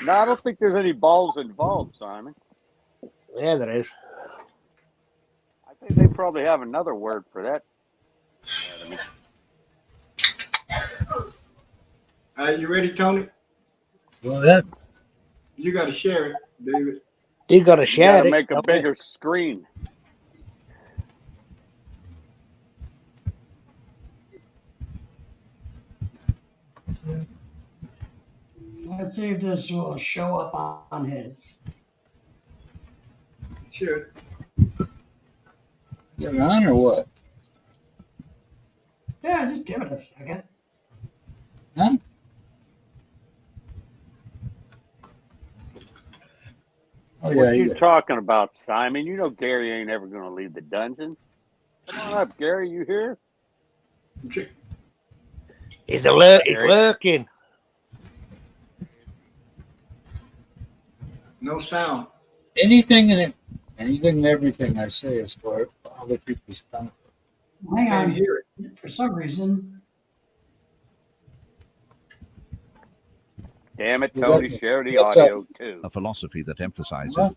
No, I don't think there's any balls involved, Simon.
Yeah, there is.
I think they probably have another word for that.
You ready, Tony?
Go ahead.
You got to share it, David.
You got to
You
share
got to
it.
make a
don't you?
bigger screen.
Let's see if this will show up on his.
Sure.
Get it on or what?
Yeah, just give it a second.
Huh? Oh yeah,
What you
yeah.
talking about, Simon? You know Gary ain't ever going to leave the dungeon. Come on up, Gary. You here?
He's lurking.
No sound.
Anything and everything I say is for other people's benefit.
Hang
Can't
on.
hear it.
For some reason,
Damn it,
Is
Tony.
that-
Share the
what's
audio, too.
A philosophy that emphasizes
What?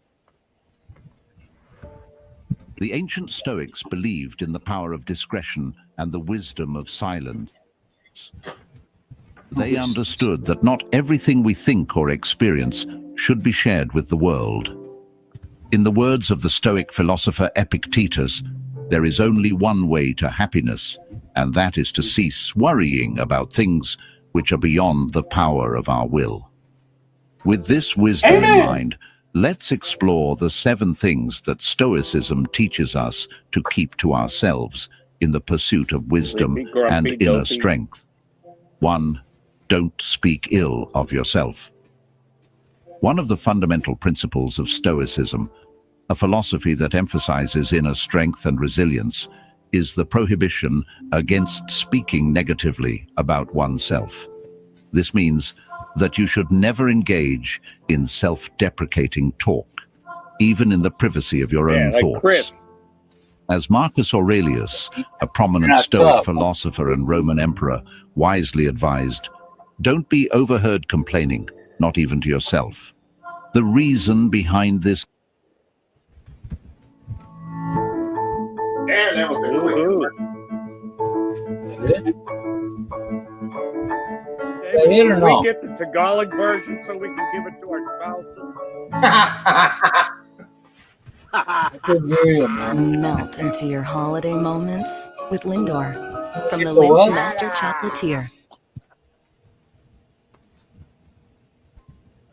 the ancient Stoics believed in the power of discretion and the wisdom of silence. They understood that not everything we think or experience should be shared with the world. In the words of the Stoic philosopher Epictetus, there is only one way to happiness, and that is to cease worrying about things which are beyond the power of our will. With this wisdom in mind, let's explore the 7 things that Stoicism teaches us to keep to ourselves in the pursuit of wisdom and inner strength. 1. Don't speak ill of yourself. One of the fundamental principles of Stoicism, a philosophy that emphasizes inner strength and resilience, is the prohibition against speaking negatively about oneself. This means that you should never engage in self-deprecating talk, even in the privacy of your own thoughts.
Chris.
As Marcus Aurelius, a prominent Stoic philosopher and Roman emperor, wisely advised, don't be overheard complaining, not even to yourself. The reason behind this
And that was the quick.
They hit or
Can
no?
we get the Tagalog version so we can give it to our spouses?
I couldn't hear you, man.
Melt into your holiday moments with Lindor from the
Get the what?
Lindt Master Chocolatier.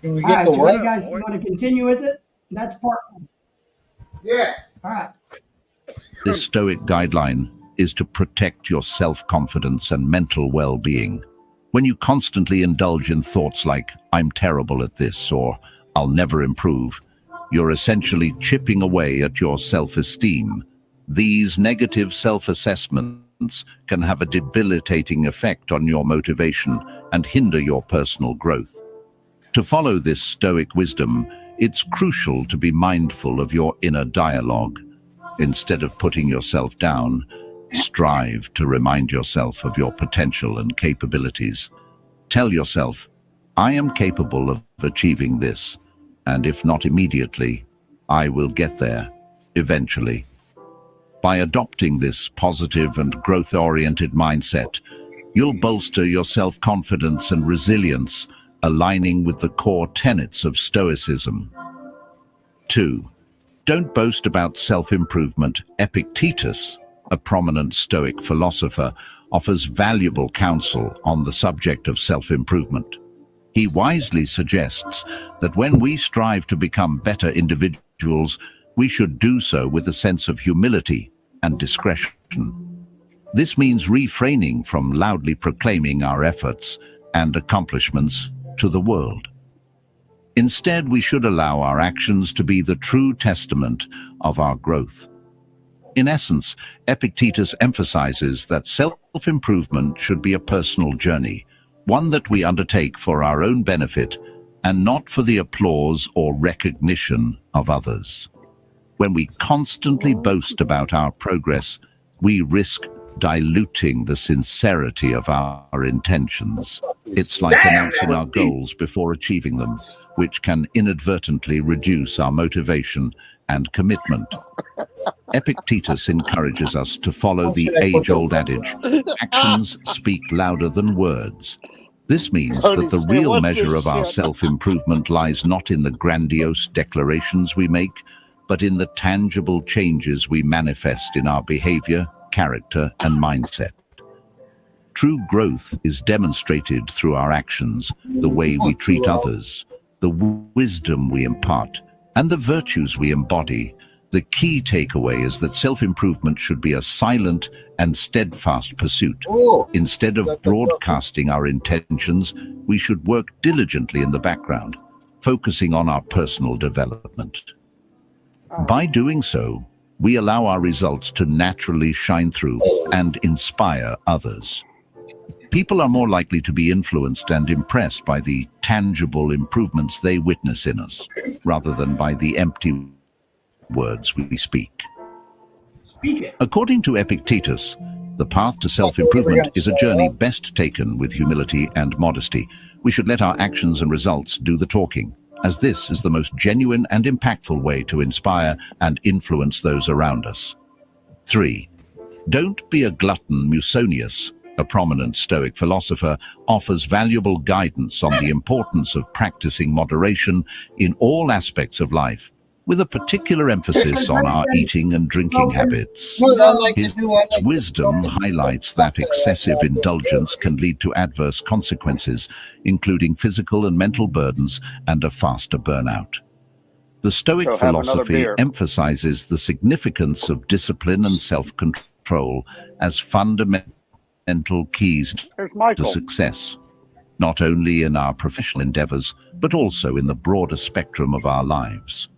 Can we
All
get
right,
the
so what do
what?
you guys want to continue with it? That's part one.
Yeah.
All right.
This Stoic guideline is to protect your self-confidence and mental well-being. When you constantly indulge in thoughts like, I'm terrible at this, or I'll never improve, you're essentially chipping away at your self-esteem. These negative self-assessments can have a debilitating effect on your motivation and hinder your personal growth. To follow this Stoic wisdom, it's crucial to be mindful of your inner dialogue. Instead of putting yourself down, strive to remind yourself of your potential and capabilities. Tell yourself, I am capable of achieving this, and if not immediately, I will get there, eventually. By adopting this positive and growth-oriented mindset, you'll bolster your self-confidence and resilience, aligning with the core tenets of Stoicism. 2. Don't boast about self-improvement. Epictetus, a prominent Stoic philosopher, offers valuable counsel on the subject of self-improvement. He wisely suggests that when we strive to become better individuals, we should do so with a sense of humility and discretion. This means refraining from loudly proclaiming our efforts and accomplishments to the world. Instead, we should allow our actions to be the true testament of our growth. In essence, Epictetus emphasizes that self-improvement should be a personal journey, one that we undertake for our own benefit and not for the applause or recognition of others. When we constantly boast about our progress, we risk diluting the sincerity of our intentions. It's like announcing our goals before achieving them, which can inadvertently reduce our motivation and commitment. Epictetus encourages us to follow the age-old adage, actions speak louder than words. This means that the real measure of our self-improvement lies not in the grandiose declarations we make, but in the tangible changes we manifest in our behavior, character, and mindset. True growth is demonstrated through our actions, the way we treat others, the wisdom we impart, and the virtues we embody. The key takeaway is that self-improvement should be a silent and steadfast pursuit. Instead of broadcasting our intentions, we should work diligently in the background, focusing on our personal development. By doing so, we allow our results to naturally shine through and inspire others. People are more likely to be influenced and impressed by the tangible improvements they witness in us, rather than by the empty words we speak.
Speak it.
According to Epictetus, the path to self-improvement is a journey best taken with humility and modesty. We should let our actions and results do the talking, as this is the most genuine and impactful way to inspire and influence those around us. 3. Don't be a glutton. Musonius, a prominent Stoic philosopher, offers valuable guidance on the importance of practicing moderation in all aspects of life. with a particular emphasis on our eating and drinking habits.
No, I like
His
to do. I like to
wisdom highlights that excessive indulgence can lead to adverse consequences, including physical and mental burdens and a faster burnout. The Stoic
So have another
philosophy
beer.
emphasizes the significance of discipline and self-control as fundamental keys
There's
to
Michael.
success, not only in our professional endeavors, but also in the broader spectrum of our lives.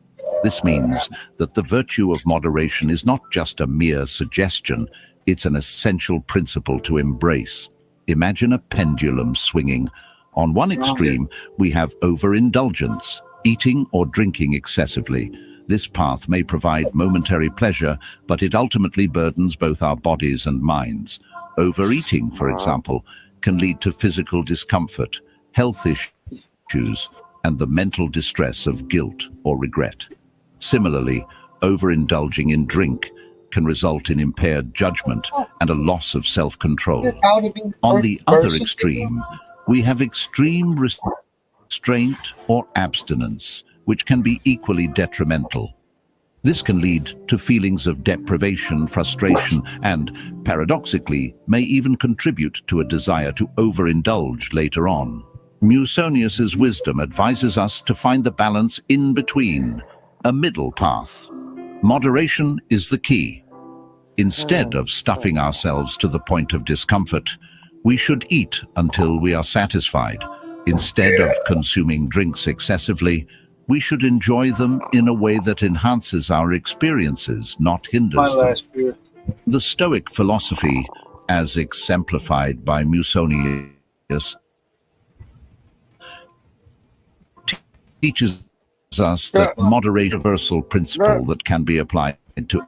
This means that the virtue of moderation is not just a mere suggestion, it's an essential principle to embrace. Imagine a pendulum swinging. On one extreme, we have overindulgence, eating or drinking excessively. This path may provide momentary pleasure, but it ultimately burdens both our bodies and minds. Overeating, for example, can lead to physical discomfort, health issues, and the mental distress of guilt or regret. Similarly, overindulging in drink can result in impaired judgment and a loss of self-control.
how to be a
On the
perfect
other
person.
extreme, we have extreme restraint or abstinence, which can be equally detrimental. This can lead to feelings of deprivation, frustration, and, paradoxically, may even contribute to a desire to overindulge later on. Musonius's wisdom advises us to find the balance in between, a middle path. Moderation is the key. Instead of stuffing ourselves to the point of discomfort, we should eat until we are satisfied. Instead of consuming drinks excessively, we should enjoy them in a way that enhances our experiences, not
My
hinders them.
last beer.
The Stoic philosophy, as exemplified by Musonius, teaches us that moderate a universal principle that can be applied to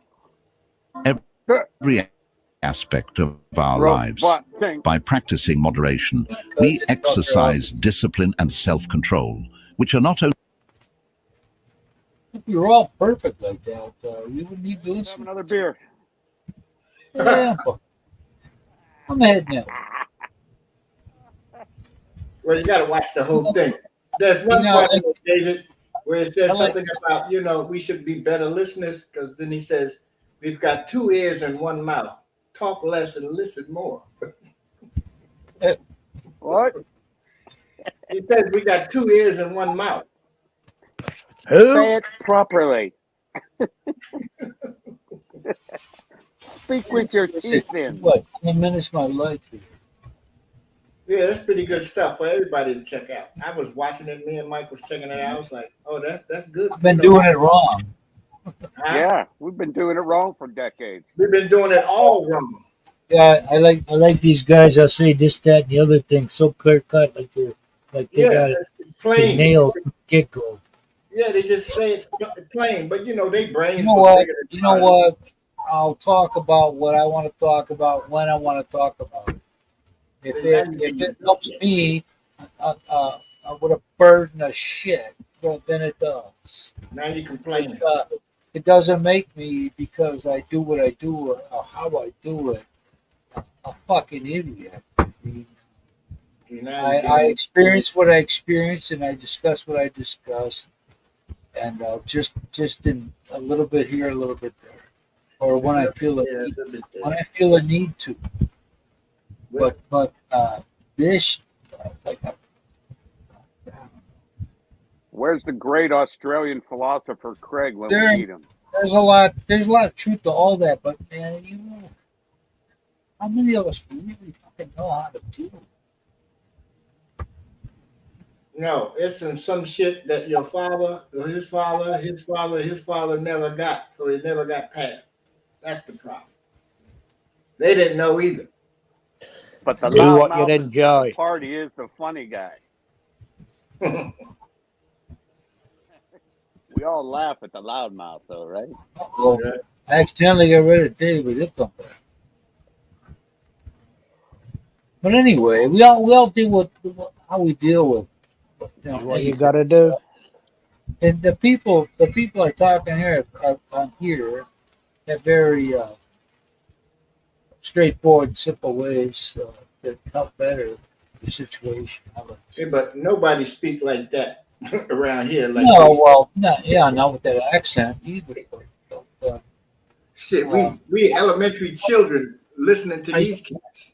every aspect of our lives.
Robot thing.
By practicing moderation, we exercise discipline and self-control, which are not only
If you're all perfect like that, you wouldn't need to
Have
listen.
another beer.
Yeah, but I'm ahead now.
Well, you got to watch the whole thing. There's one
You know,
part, David, where it says
I like-
something about, we should be better listeners, because then he says, we've got 2 ears and 1 mouth. Talk less and listen more.
What?
He says we got 2 ears and 1 mouth.
Who?
Say it properly. Speak with your teeth in.
What? 10 minutes of my life here.
Yeah, that's pretty good stuff for everybody to check out. I was watching it, me and Mike was checking it out. I was like, oh, that's good.
I've been doing it wrong.
Yeah, we've been doing it wrong for decades.
We've been doing it all wrong.
Yeah, I like these guys. I'll say this, that, and the other thing so clear cut, like they
Yeah,
got it
it's plain.
nailed get go.
Yeah, they just say it's plain, but they brains.
You know
go
what?
bigger than
You know
ours.
what? I'll talk about what I want to talk about when I want to talk about it. If it helps me with a burden of shit, well, then it does.
Now you complaining.
It doesn't make me, because I do what I do or how I do it, a fucking idiot. I experience what I experience, and I discuss what I discuss, and just in a little bit here, a little bit there, or when I feel a
Yeah,
need,
it's a bit there.
when I feel a need to. But this, like,
Where's the great Australian philosopher Craig when
There-
we need him?
there's a lot of truth to all that. But man, how many of us really fucking know how to do it?
No, it's in some shit that your father, or his father, his father, his father never got, so he never got passed. That's the problem. They didn't know either.
But the
Do what
loudmouth
you
at the
enjoy.
party is the funny guy. We all laugh at the loudmouth, though, right?
Well,
Yeah.
I accidentally got rid of David. He'll come back. But anyway, we all deal with how we deal with.
What you gotta do?
And the people I talk in here on here have very straightforward, simple ways to help better the situation.
Yeah, but nobody speak like that around here. Like
No, well, no, yeah, not with that accent either. But,
shit, we elementary children listening to these cats.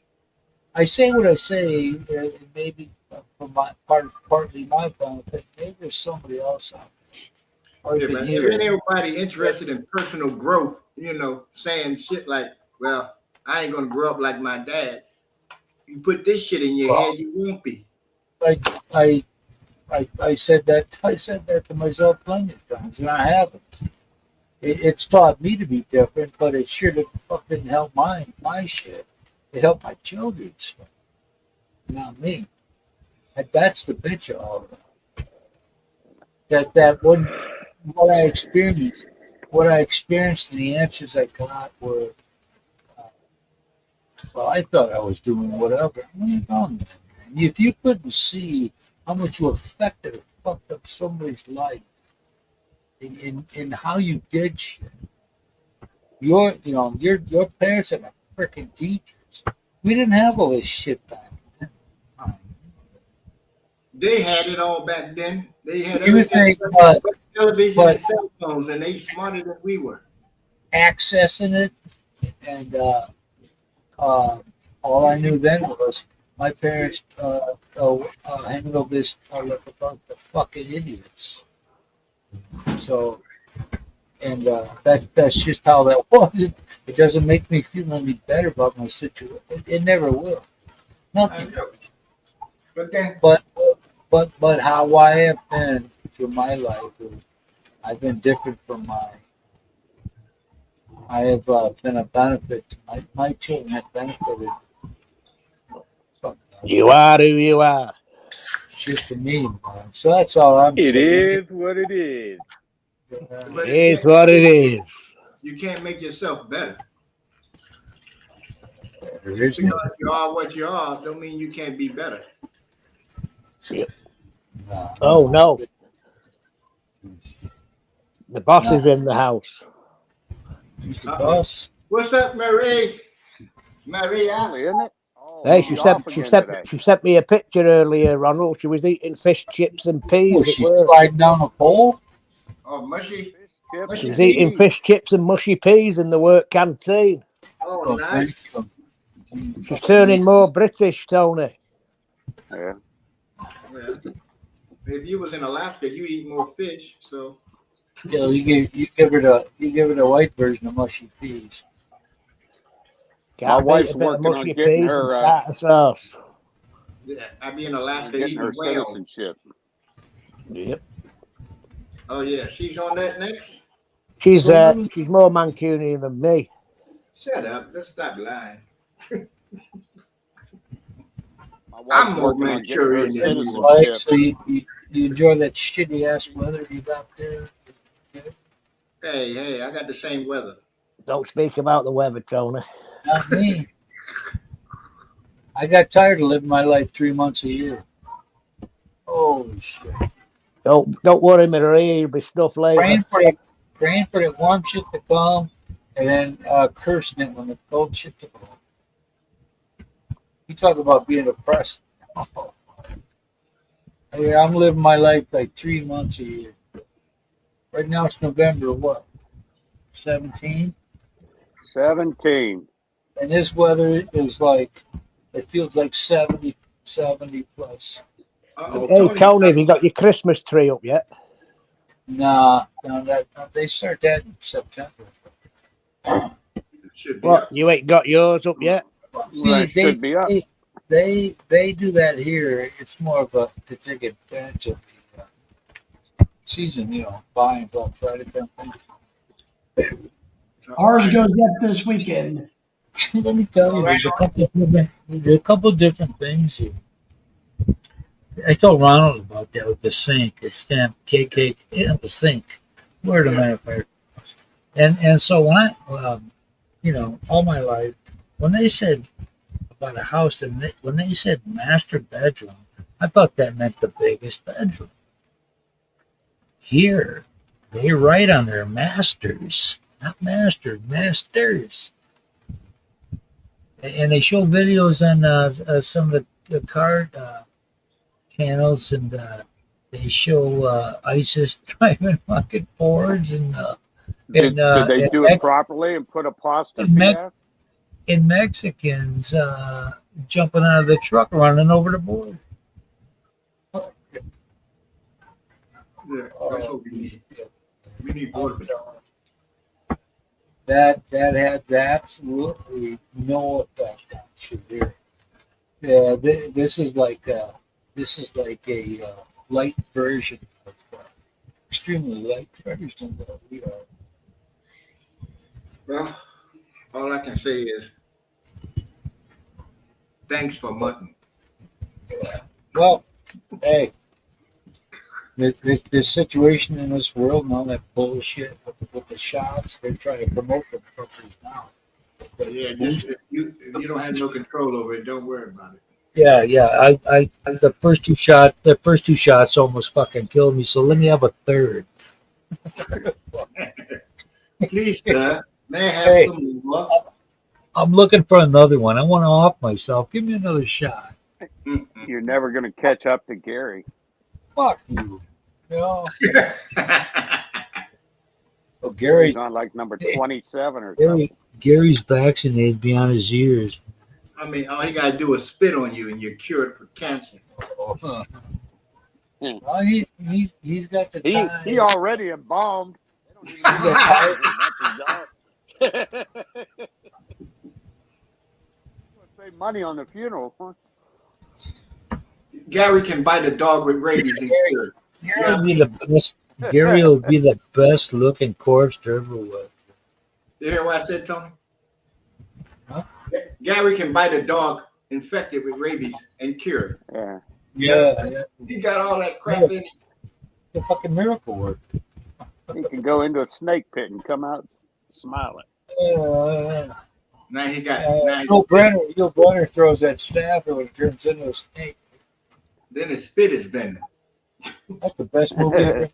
I say what I say, maybe for my partly my benefit. Maybe there's somebody else out there. Or
Yeah,
you can
man.
hear
There
it.
ain't nobody interested in personal growth, saying shit like, well, I ain't gonna grow up like my dad. You put this shit in your
Well,
head, you won't be.
I said that to myself plenty of times, and I haven't. It's taught me to be different, but it sure the fuck didn't help my shit. It helped my children's stuff, not me. And that's the bitch of all of it. That what I experienced and the answers I got were, well, I thought I was doing whatever. What are you doing, man? If you couldn't see how much you affected or fucked up somebody's life in how you did shit, your parents are freaking teachers. We didn't have all this shit back then.
They had it all back then. They had
You
everything
think,
but television
but-
and cell phones, and they smarter than we were.
accessing it, and all I knew then was my parents handled this like a bunch of fucking idiots. So, and that's just how that was. It doesn't make me feel any better about my situation. It never will. Nothing.
But then,
But how I have been through my life, I've been different from I have been a benefit to my children have benefited.
You are who you are.
Shit to me, man. So that's all I'm
It
saying.
is what it is.
but
It is what it is.
you can't make yourself better.
There is no,
Because you are what you are, don't mean you can't be better.
no.
Oh no. The boss is in the house.
He's the boss.
What's up, Marie? Maria?
Early, isn't it? Oh,
Hey,
she's off again today.
she sent me a picture earlier, Ronald. She was eating fish chips and
Oh,
peas at
she's
work.
sliding down a pole.
Oh, mushy.
Chip,
She was eating fish chips and mushy peas in the work canteen.
Oh,
Oh,
nice.
thank you.
She's turning more British, Tony.
Yeah.
Yeah. If you was in Alaska, you eat more fish. So
Yeah, you give her the white version of mushy peas.
Can't beat
wife's
a bit of
working on
mushy
getting
peas
her,
and tartar sauce.
yeah, I be in Alaska
Getting
eating
her
whale.
citizenship.
Yep.
Oh yeah, she's on that next.
She's
So-
she's more Mancunian than me.
Shut up. Let's stop lying.
My wife's
I'm more
working on getting her
Manchurian than you are.
Right,
citizenship.
so you enjoy that shitty ass weather you got there.
Hey, I got the same weather.
Don't speak about the weather, Tony.
Not me. I got tired of living my life 3 months a year. Holy shit.
Don't worry, Marie. You'll be stuff later.
Praying for the warm shit to come, and then cursing it when the cold shit to come. You talk about being depressed. I'm living my life like 3 months a year. Right now it's November, what? 17?
17.
And this weather is like, it feels like 70 plus.
Hey, Tony, have you got your Christmas tree up yet?
Nah, they start that in September.
Should be
What?
up.
You ain't got yours up yet?
See,
Well, it should be up.
they do that here. It's more of a to take advantage of the season, buying Black Friday campaign.
Ours goes up this weekend.
Let me tell you, there's a couple different things here. I told Ronald about that with the sink. It's stamped KK in the sink. Where the manufacturer. And so when I, all my life, when they said about a house and when they said master bedroom, I thought that meant the biggest bedroom. Here, they write on their masters, not masters, masters. And they show videos on some of the card channels, and
they show ISIS driving fucking Fords and
Did they
in
do it properly and put apostrophe F?
in Mexicans jumping out of the truck running over the border.
Yeah, that's what we need. We need border patrol.
That had absolutely no effect on Shabir. Yeah, this is like a light version of extremely light version that we are.
Well, all I can say is thanks for mutton.
Well, hey, the situation in this world and all that bullshit with the shots, they're trying to promote the fuckers now.
But yeah, just if you don't have no control over it, don't worry about it.
Yeah. I the first two shots almost fucking killed me. So let me have a third.
Please, sir, may I have some more?
I'm looking for another one. I want to off myself. Give me another shot.
You're never going to catch up to Gary.
Fuck you. You know? Oh, Gary.
He's on like number 27 or something.
Gary's vaccinated beyond his ears.
I mean, all you gotta do is spit on you, and you're cured for cancer.
Well, he's got the time.
He already embalmed. They don't even save money on the funeral, huh?
Gary can bite a dog with rabies and cure it.
Gary will be the best. Gary will be the best looking corpse there ever was.
You hear what I said, Tony?
Huh?
Gary can bite a dog infected with rabies and cure it.
Yeah.
He got all that crap in him.
The fucking miracle work.
He can go into a snake pit and come out smiling.
Now he got.
Bill Brenner throws that staff and it turns into a snake.
Then his spit is bending.
That's the best movie ever.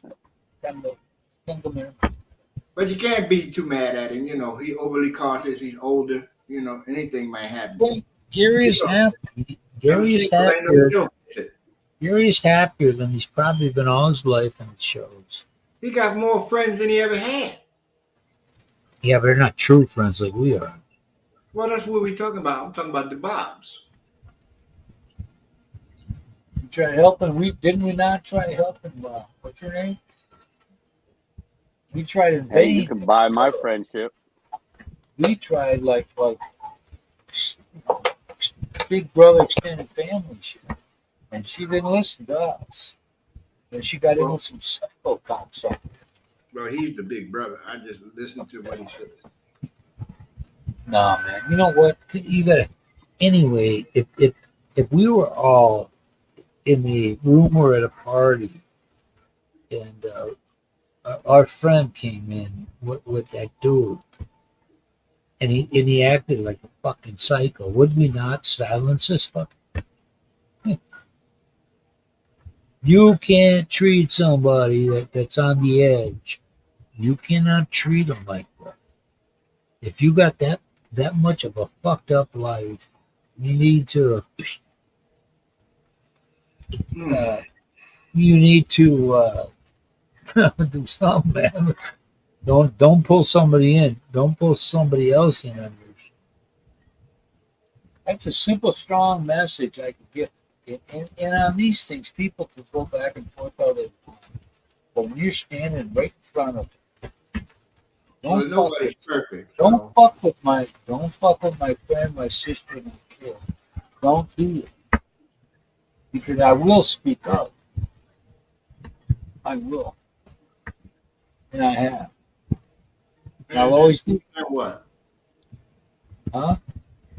But you can't be too mad at him. You know, he overly cautious. He's older. You know, anything might happen.
Gary is happy. Gary is happier. Gary is happier than he's probably been all his life, and it shows.
He got more friends than he ever had.
Yeah, but they're not true friends like we are.
Well, that's what we're talking about. I'm talking about the Bobs.
We tried to help him. Didn't we not try to help him? What's your name? We tried in
Hey,
vain.
you can buy my friendship.
We tried like big brother extended family shit, and she didn't listen to us. And she got into some psycho cocksucker.
Well, he's the big brother. I just listened to what he said.
Nah, man. You know what? You gotta. Anyway, if we were all in the room or at a party, and our friend came in with that dude, and he acted like a fucking psycho, would we not silence this fucking? You can't treat somebody that's on the edge. You cannot treat them like that. If you got that much of a fucked up life, you need to do something, man. Don't pull somebody in. Don't pull somebody else in under. That's a simple, strong message I could give. And on these things, people can go back and forth all they want. But when you're standing right in front of them,
Nobody's perfect.
don't fuck with my friend, my sister, and my kid. Don't do it. Because I will speak up. I will. And I have. And I'll always do.
And what?
Huh?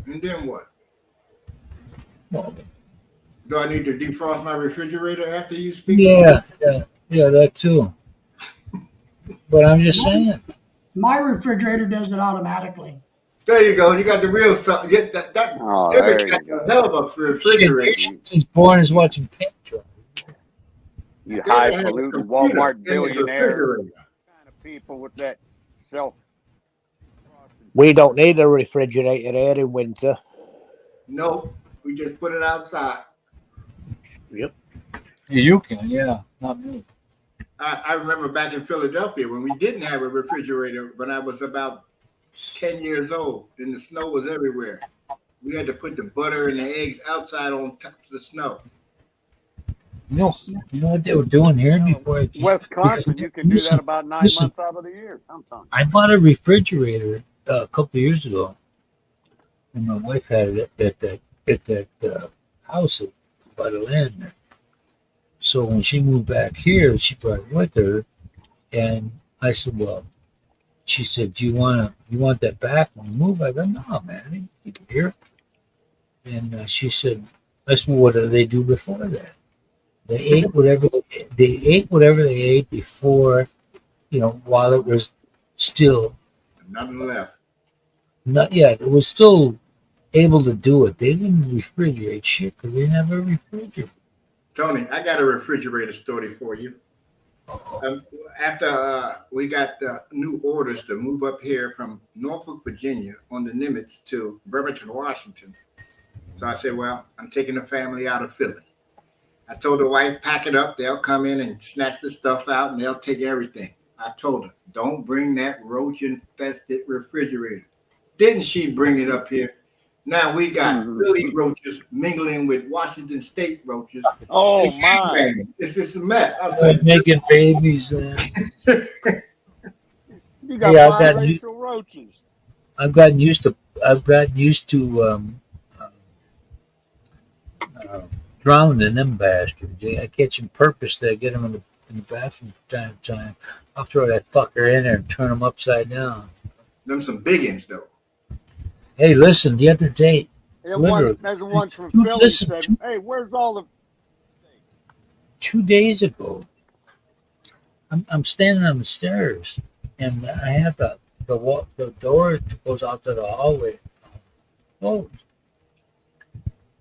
And then what?
Well,
Do I need to defrost my refrigerator after you speak?
Yeah, that too. But I'm just saying.
My refrigerator does it automatically.
There you go. You got the real stuff. Get that.
Oh,
Every
there you
got
go.
a hell of a refrigerator.
He's born is watching paint dry.
You
They have a
highfalutin
computer
Walmart
in the
billionaire
refrigerator.
kind of people with that self.
We don't need a refrigerator here in winter.
No, we just put it outside.
Yep.
You can, yeah, not me.
I remember back in Philadelphia when we didn't have a refrigerator when I was about 10 years old and the snow was everywhere. We had to put the butter and the eggs outside on top of the snow.
You know what they were doing here before I came?
Wisconsin, you can do that about 9
listen.
months out of the year sometimes.
I bought a refrigerator a couple of years ago, and my wife had it at that house by the land there. So when she moved back here, she brought it with her, and I said, "Well," she said, "Do you want that back when you move?" I go, "No, man, I didn't keep it here." And she said, "I said, well, what did they do before that? They ate whatever they ate before, while it was still
Nothing left.
not yet. It was still able to do it. They didn't refrigerate shit because they didn't have a refrigerator."
Tony, I got a refrigerator story for you. After we got the new orders to move up here from Norfolk, Virginia on the Nimitz to Bremerton, Washington. So I said, well, I'm taking the family out of Philly. I told the wife, pack it up. They'll come in and snatch the stuff out and they'll take everything. I told her, don't bring that roach-infested refrigerator. Didn't she bring it up here? Now we got Philly roaches mingling with Washington State roaches.
Oh my!
It's just a mess. I was
They're
like,
making babies.
You got
Yeah, I've got
biracial roaches.
I've gotten used to drowning them bastards. I catch them purposely. I get them in the bathroom from time to time. I'll throw that fucker in there and turn them upside down.
them some biggins though.
Hey, listen, the other day,
There's
literally,
one from
Dude,
Philly
listen,
said, "Hey, where's all the?"
2 days ago, I'm standing on the stairs, and I have the door that goes out to the hallway. Oh,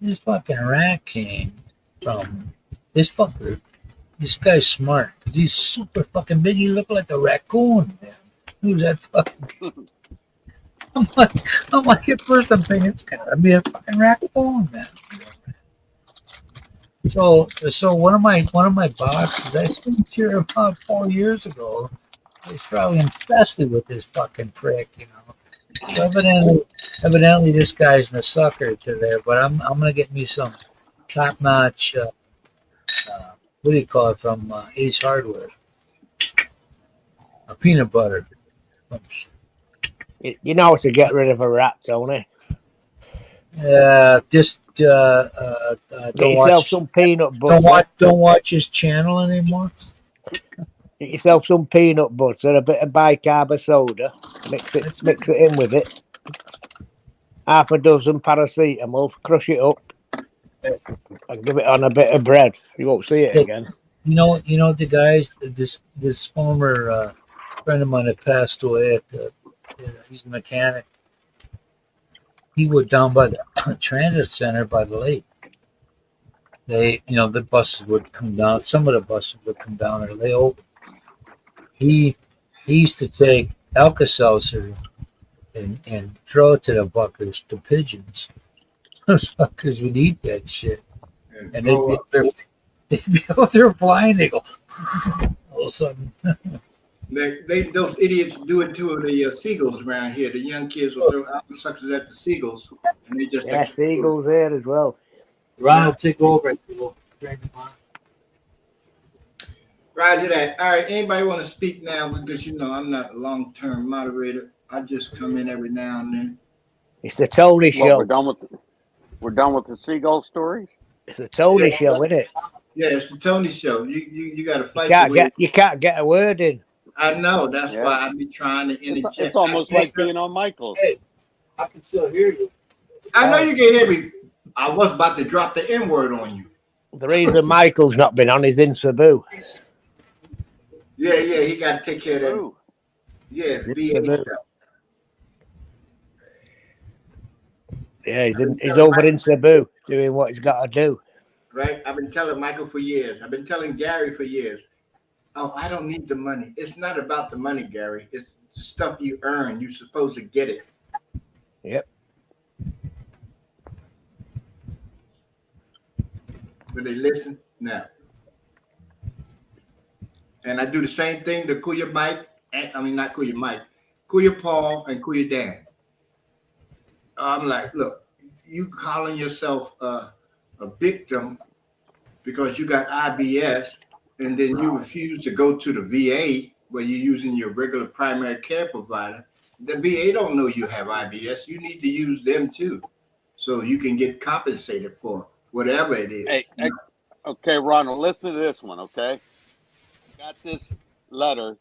this fucking rat came from this fucker. This guy's smart. He's super fucking big. He looked like a raccoon, man. Who's that fucking? I'm like, at first I'm thinking it's gotta be a fucking raccoon, man. So one of my boxes, I stayed here about 4 years ago. He's probably infested with this fucking prick, So evidently this guy's the sucker to there. But I'm gonna get me some top notch. What do you call it from Ace Hardware? A peanut butter.
You know how to get rid of a rat, Tony.
Just
Get yourself some peanut butter.
Don't watch his channel anymore.
Get yourself some peanut butter, a bit of bicarb soda. Mix it in with it. Half a dozen paracetamol. Crush it up, and give it on a bit of bread. You won't see it again.
You know the guys. This former friend of mine that passed away he's a mechanic. He was down by the transit center by the lake. The buses would come down. Some of the buses would come down or lay over. He used to take Alka-Seltzer and throw it to the buckers, to pigeons. Those fuckers would eat that shit. And they'd be out there flying. They go, all of a sudden.
Those idiots do it to the seagulls around here. The young kids will throw Alka-Seltzer at the seagulls, and they just
seagulls there as well.
Ron will take over.
Roger that. All right. Anybody want to speak now? Because I'm not a long-term moderator. I just come in every now and then.
It's the Tony show.
We're done with the seagull story.
It's the Tony show, isn't it?
Yeah, it's the Tony show. You got to fight.
You can't get a word in.
I know. That's why I be trying to interject.
It's almost like being on Michael.
Hey, I can still hear you.
I know you can hear me. I was about to drop the N word on you.
The reason Michael's not been on is in Cebu.
Yeah, he got to take care of that.
Ooh.
Yeah, VA stuff.
Yeah, he's over in Cebu doing what he's got to do.
Right? I've been telling Michael for years. I've been telling Gary for years. Oh, I don't need the money. It's not about the money, Gary. It's the stuff you earn. You're supposed to get it.
Yep.
Will they listen? No. And I do the same thing to Kuya Mike. I mean, not Kuya Mike, Kuya Paul and Kuya Dan. I'm like, look, you calling yourself a victim because you got IBS, and then you refuse to go to the VA where you're using your regular primary care provider. The VA don't know you have IBS. You need to use them too, so you can get compensated for whatever it is.
Hey, okay, Ronald, listen to this one, okay? Got this letter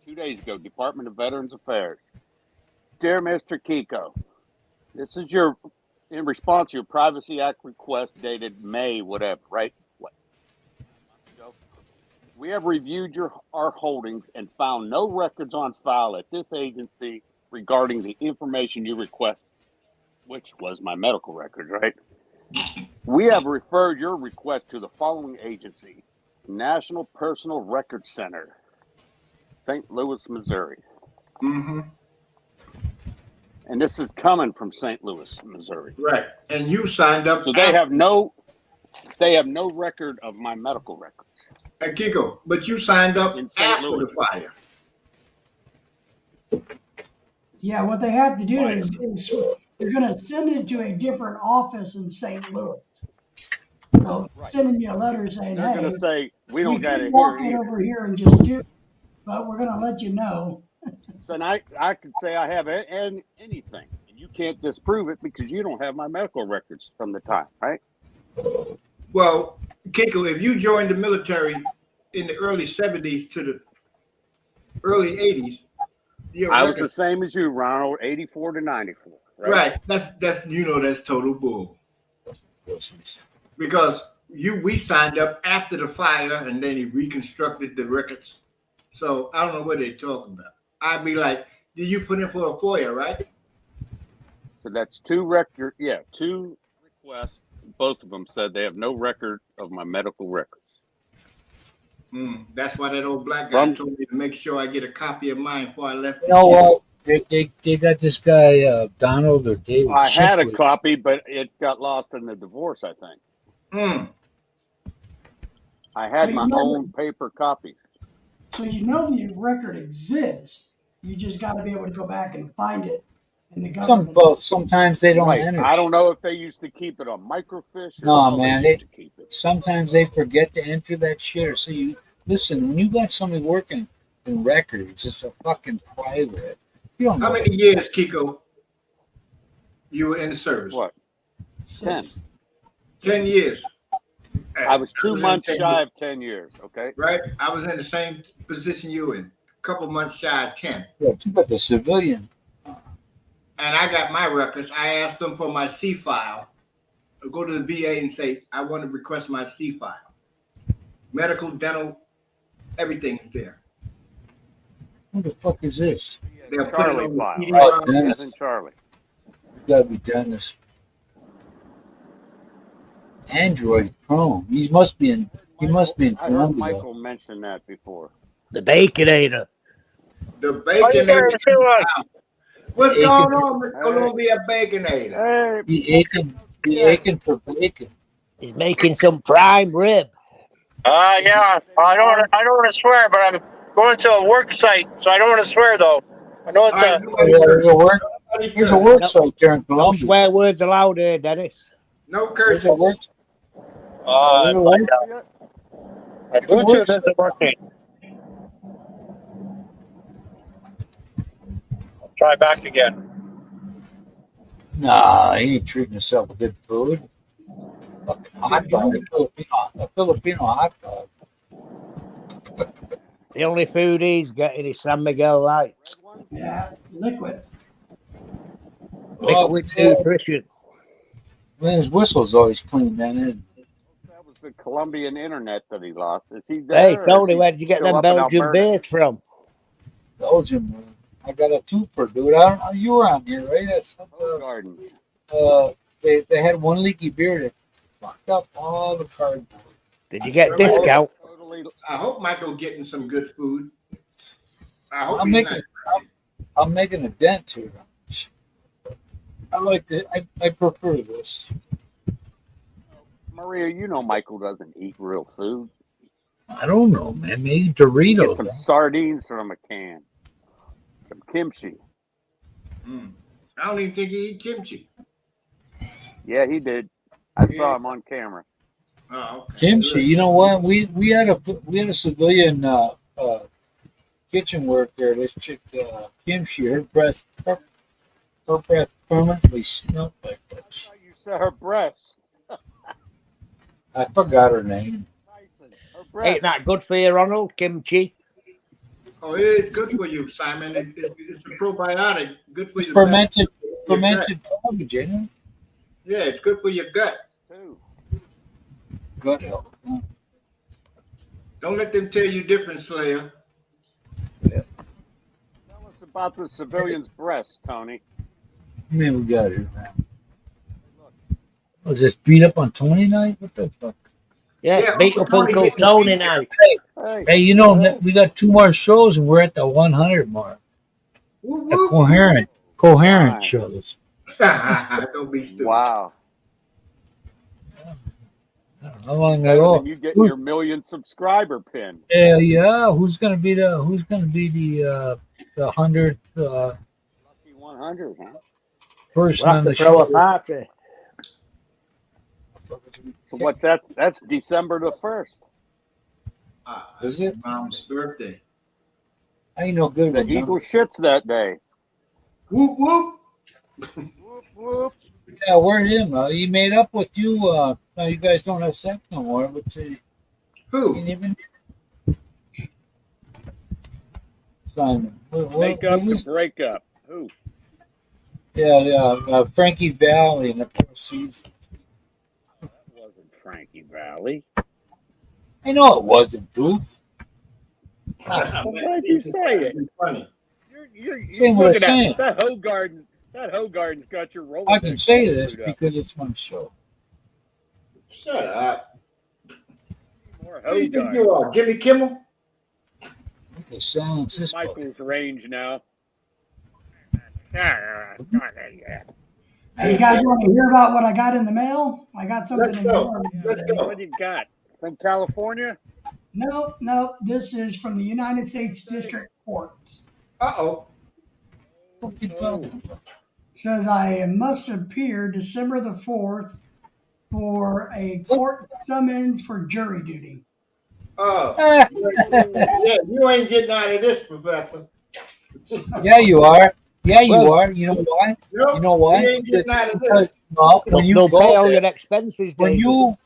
2 days ago, Department of Veterans Affairs. Dear Mr. Kiko, this is in response to your Privacy Act request dated May, whatever, right? What? We have reviewed our holdings and found no records on file at this agency regarding the information you requested, which was my medical records, right? We have referred your request to the following agency, National Personal Records Center, St. Louis, Missouri.
Mm-hmm.
And this is coming from St. Louis, Missouri.
Right. And you signed up.
So they have no record of my medical records.
Hey, Kiko, but you signed up
In St.
after
Louis.
the fire.
Yeah, what they have to do is they're going to send it to a different office in St. Louis. So sending you a letter saying,
They're
hey,
going to say, we don't got
can
it
walk
here
it
either.
over here and just do it, but we're going to let you know.
So I could say I have anything, and you can't disprove it because you don't have my medical records from the time, right?
Well, Kiko, if you joined the military in the early 70s to the early 80s,
I was the same as you, Ronald, 84 to 94.
Right. That's that's total bull. Because we signed up after the fire and then he reconstructed the records. So I don't know what they're talking about. I'd be like, did you put in for a FOIA, right?
So that's two requests. Both of them said they have no record of my medical records.
That's why that old black guy told me to make sure I get a copy of mine before I left.
They got this guy Donald or David.
I had a copy, but it got lost in the divorce, I think. I had my own paper copy.
So you know the record exists. You just got to be able to go back and find it in the government.
Sometimes they don't enter.
I don't know if they used to keep it on microfiche.
No, man. Sometimes they forget to enter that shit. Or so you listen. When you got somebody working in records, it's a fucking private. You don't know.
How many years, Kiko, you were in the service?
What? 10.
10 years.
I was 2 months shy of 10 years, okay?
Right? I was in the same position you were in. A couple months shy of 10.
Yeah, you got the civilian.
And I got my records. I asked them for my C file. I go to the VA and say, I want to request my C file. Medical, dental, everything's there.
Who the fuck is this?
They'll put it
Charlie
on the
file.
CD-ROM.
Dennis.
As in Charlie.
You gotta be Dennis. Android Chrome. He must be in
I heard
Colombia.
Michael mention that before.
The Baconator.
The Baconator. What's going on with Columbia Baconator?
Hey,
Be aching for bacon.
He's making some prime rib.
Yeah. I don't want to swear, but I'm going to a work site, so I don't want to swear though. I know it's
There's a work site there in
No
Colombia.
swear words allowed here, Dennis.
No
There's
cursing.
a work.
my Bluetooth isn't working. I'll try back again.
Nah, he ain't treating himself with good food. Fucking hot dog, a Filipino hot dog.
The only food he's getting is San Miguel Lights.
Yeah, liquid.
Liquid
yeah.
nutrition.
Man, his whistle's always clean, man.
that was the Colombian internet that he lost. Is he there?
Hey, Tony, where did you get them Belgian beers from?
Belgium, man. I got a twofer, dude. I don't know. You were on here, right? That's
Garden.
they had one leaky beer that fucked up all the cardboard.
Did you get discount?
Totally.
I hope Michael getting some good food. I hope
I'm
he's
making,
not.
I'm making a dent to it. I like it. I prefer this.
Maria, you know Michael doesn't eat real food.
I don't know, man. Maybe
Get
Doritos.
some sardines from a can. Some kimchi.
I don't even think he eat kimchi.
Yeah, he did. I
Yeah.
saw him on camera.
Oh, okay.
Kimchi.
Good.
You know what? We had a civilian kitchen worker. This chick Kimchi. Her breath permanently smelled like
I
that.
thought you said her breast.
I forgot her name.
Tyson, her breast.
Ain't that good for you, Ronald? Kimchi.
Oh, it is good for you, Simon. It's a probiotic. Good for
It's
your
fermented
your gut.
garbage, isn't it?
Yeah, it's good for your gut.
Too.
Gut health.
Don't let them tell you different, Slayer.
Tell us about the civilian's breast, Tony.
I mean, we got it, man. Was this beat up on Tony night? What the fuck?
Yeah,
Yeah,
beat
Uncle
up
Tony
Uncle
gets
Tony
beat.
now.
Hey,
Hey, you know, we got 2 more shows and we're at the 100 mark.
Whoop,
The
whoop.
coherent
Fine.
shows.
Don't be stupid.
wow.
I don't know how long
Better
ago?
than you getting your 1,000,000 subscriber pin.
Yeah. Who's gonna be the 100th
Lucky 100, huh?
person
We'll
on
have
the
to throw
show?
a party.
So what's that? That's December the 1st.
Is it?
Mom's birthday.
I ain't no good
The
with
Eagle
numbers.
shits that day.
Whoop, whoop.
Whoop, whoop.
Yeah, where'd him? He made up with you. Now you guys don't have sex no more, but he
Who?
ain't even. Simon.
Make up
was-
to break up. Who?
Yeah. Frankie Valley and the proceeds.
That wasn't Frankie Valley.
I know it wasn't, dude.
Why'd you say it?
Funny.
You're
Saying what I'm
looking
saying.
at that Hogarden. That Hogarden's got your roller.
I can say this because it's my show.
Shut up.
More
Who you think
Hogarden.
you are? Jimmy Kimmel?
Okay, silence this. fucker.
Michael's range now.
Hey, you guys want to hear about what I got in the mail? I got something
Let's
in the
go.
mail.
Let's go.
What do you got? From California?
No, this is from the United States District Court.
Uh-oh.
What you talking about?
Says I must appear December the 4th for a court summons for jury duty.
Oh. Yeah, you ain't getting out of this, Professor.
Yeah, you are. Yeah, you
Well-
are. You know why?
No,
You know why?
you ain't getting out of
Because
this.
no, when you
They'll
go
pay all
there,
your expenses,
when
David.
you,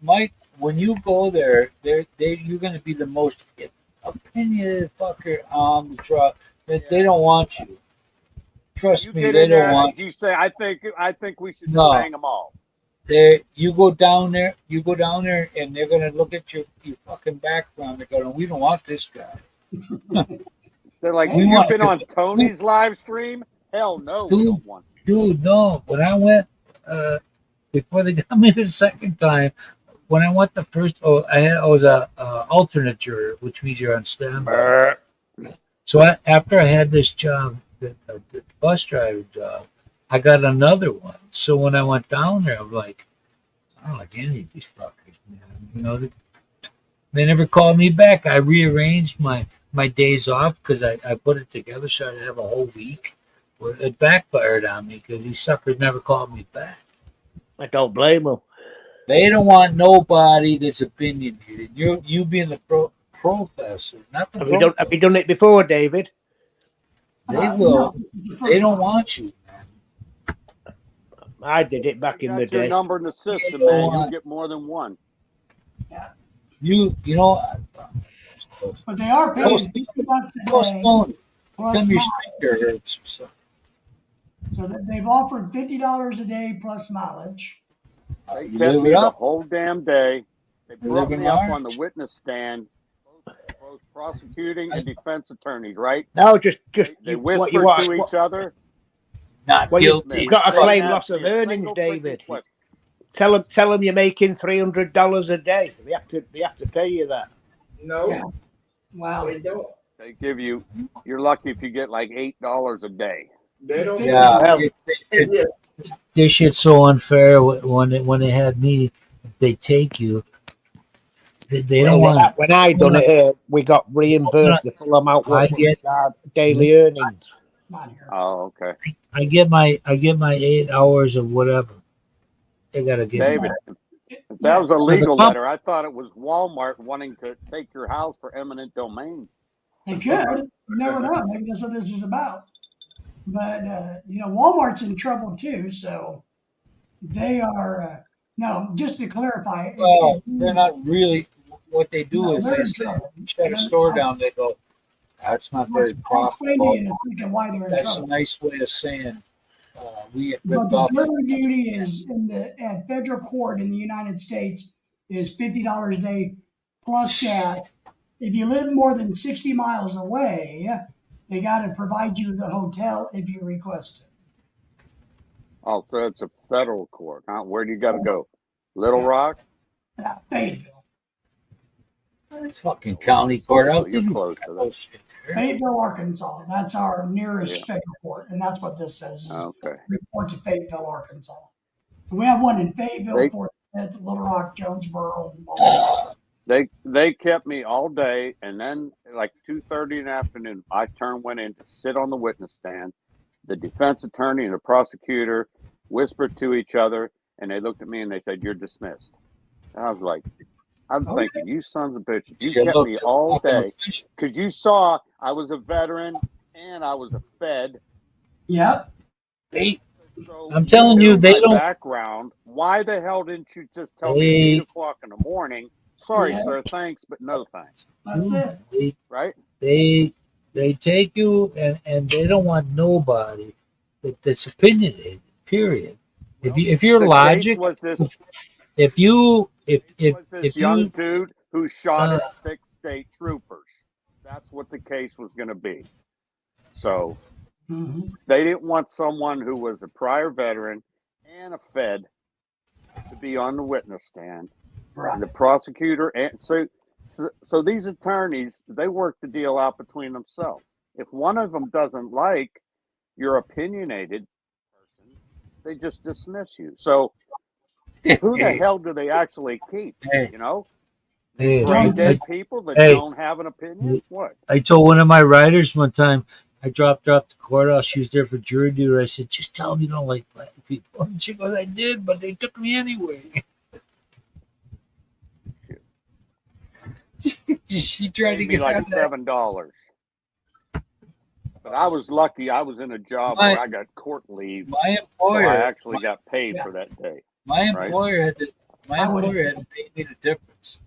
Mike, when you go there, you're going to be the most opinionated fucker on the truck. They don't want you. Trust
You
me,
get
they
in
don't
there
want
and you say, I think we should
No.
hang them all.
you go down there, and they're gonna look at your fucking background. They're going, we don't want this guy.
They're like,
We
you've
want-
been on Tony's live stream? Hell no, we
Dude.
don't want.
Dude, no. When I went, before they got me the second time, when I went the first, I was a alternate juror, which means you're on standby. So after I had this job, the bus driver job, I got another one. So when I went down there, I'm like, I don't like any of these fuckers, man. You know, they never called me back. I rearranged my days off because I put it together so I'd have a whole week. Well, it backfired on me because these suckers never called me back.
I don't blame them.
They don't want nobody that's opinionated. You being the professor, not the
Have you done it before, David?
They will.
No, this is the
They
first
don't
time.
want you, man.
I did it back in the
That's your
day.
number in the system,
You
man.
want-
You'll get more than one.
You know.
But they are paying $50 a
Post
day
phone.
plus
Come your
mileage.
speaker hurts. So,
So that they've offered $50 a day plus mileage.
They
you
kept
live
me
it
the
up.
whole damn day. They
You
brought
live
me
in
up
large.
on the witness stand, both prosecuting and defense attorneys, right?
No, just
They
what
whispered
you want.
to each other.
Not
Well,
guilty.
you've got to
They
claim
didn't
loss
ask
of
me a
earnings,
single freaking
David.
question.
Tell them you're making $300 a day. They have to pay you that.
No,
Yeah. Wow.
they don't.
They give you. You're lucky if you get like $8 a day.
They don't.
Yeah,
Well,
Yeah.
this shit's so unfair. When they had me, they take you. They don't want.
When I done it, we got reimbursed the full amount
I
what was
get-
our daily earnings.
Not here.
Oh, okay.
I get my 8 hours of whatever. They gotta give
David,
me.
if that was a legal
pump-
letter, I thought it was Walmart wanting to take your house for eminent domain.
They could. You never know. Maybe that's what this is about. But Walmart's in trouble too. So they are. No, just to clarify.
Well, they're not really. What they do
No,
is
they're
they
in
say,
trouble.
shut a store down. They go, that's not very
Explaining
profitable.
and thinking why they're in
That's a
trouble.
nice way of saying we get
But
ripped
the
off.
jury duty is at federal court in the United States is $50 a day plus cash. If you live more than 60 miles away, they got to provide you the hotel if you request it.
Oh, so it's a federal court, huh? Where do you got to go? Little Rock?
Fayetteville.
It's fucking county court.
Oh, you're close to that.
Bullshit there.
Fayetteville, Arkansas. That's our nearest
Yeah.
federal court, and that's what this says.
Okay.
Report to Fayetteville, Arkansas. So we have one in Fayetteville,
They-
Fort Smith, Little Rock, Jonesboro, and Baldwin.
They kept me all day, and then like 2:30 in the afternoon, went in to sit on the witness stand. The defense attorney and the prosecutor whispered to each other, and they looked at me and they said, "You're dismissed." And I was like, I'm
Okay.
thinking, you sons of bitches, you
Shit,
kept
look,
me all
fucking
day
official.
because you saw I was a veteran and I was a Fed.
Yep.
They,
So
I'm telling you,
knew
they
my
don't-
background. Why the hell didn't you just tell
They-
me at 8 o'clock in the morning? Sorry,
Yeah.
sir. Thanks, but no thanks.
That's it.
Right?
They take you and they don't want nobody that's opinionated. Period. If your
The
logic,
case was this
if you
was this
if
young
you
dude who shot
Uh,
at 6 state troopers. That's what the case was going to be. So
Mhm.
they didn't want someone who was a prior veteran and a Fed to be on the witness stand.
Right.
And the prosecutor and so these attorneys, they work the deal out between themselves. If one of them doesn't like your opinionated person, they just dismiss you. So who the hell do they actually keep?
Hey.
You know,
Hey,
brain
I,
dead people that
hey.
don't have an opinion. What?
I told one of my writers one time, I dropped her off the courthouse. She was there for jury duty. I said, just tell them you don't like black people. And she goes, I did, but they took me anyway. She tried to
Paid me
get
like
out of that.
$7. But I was lucky. I was in a job
My-
where I got court leave,
My
so
employer,
I actually got paid for that day.
my
right.
employer had to, my
I would've-
employer had to pay me the difference.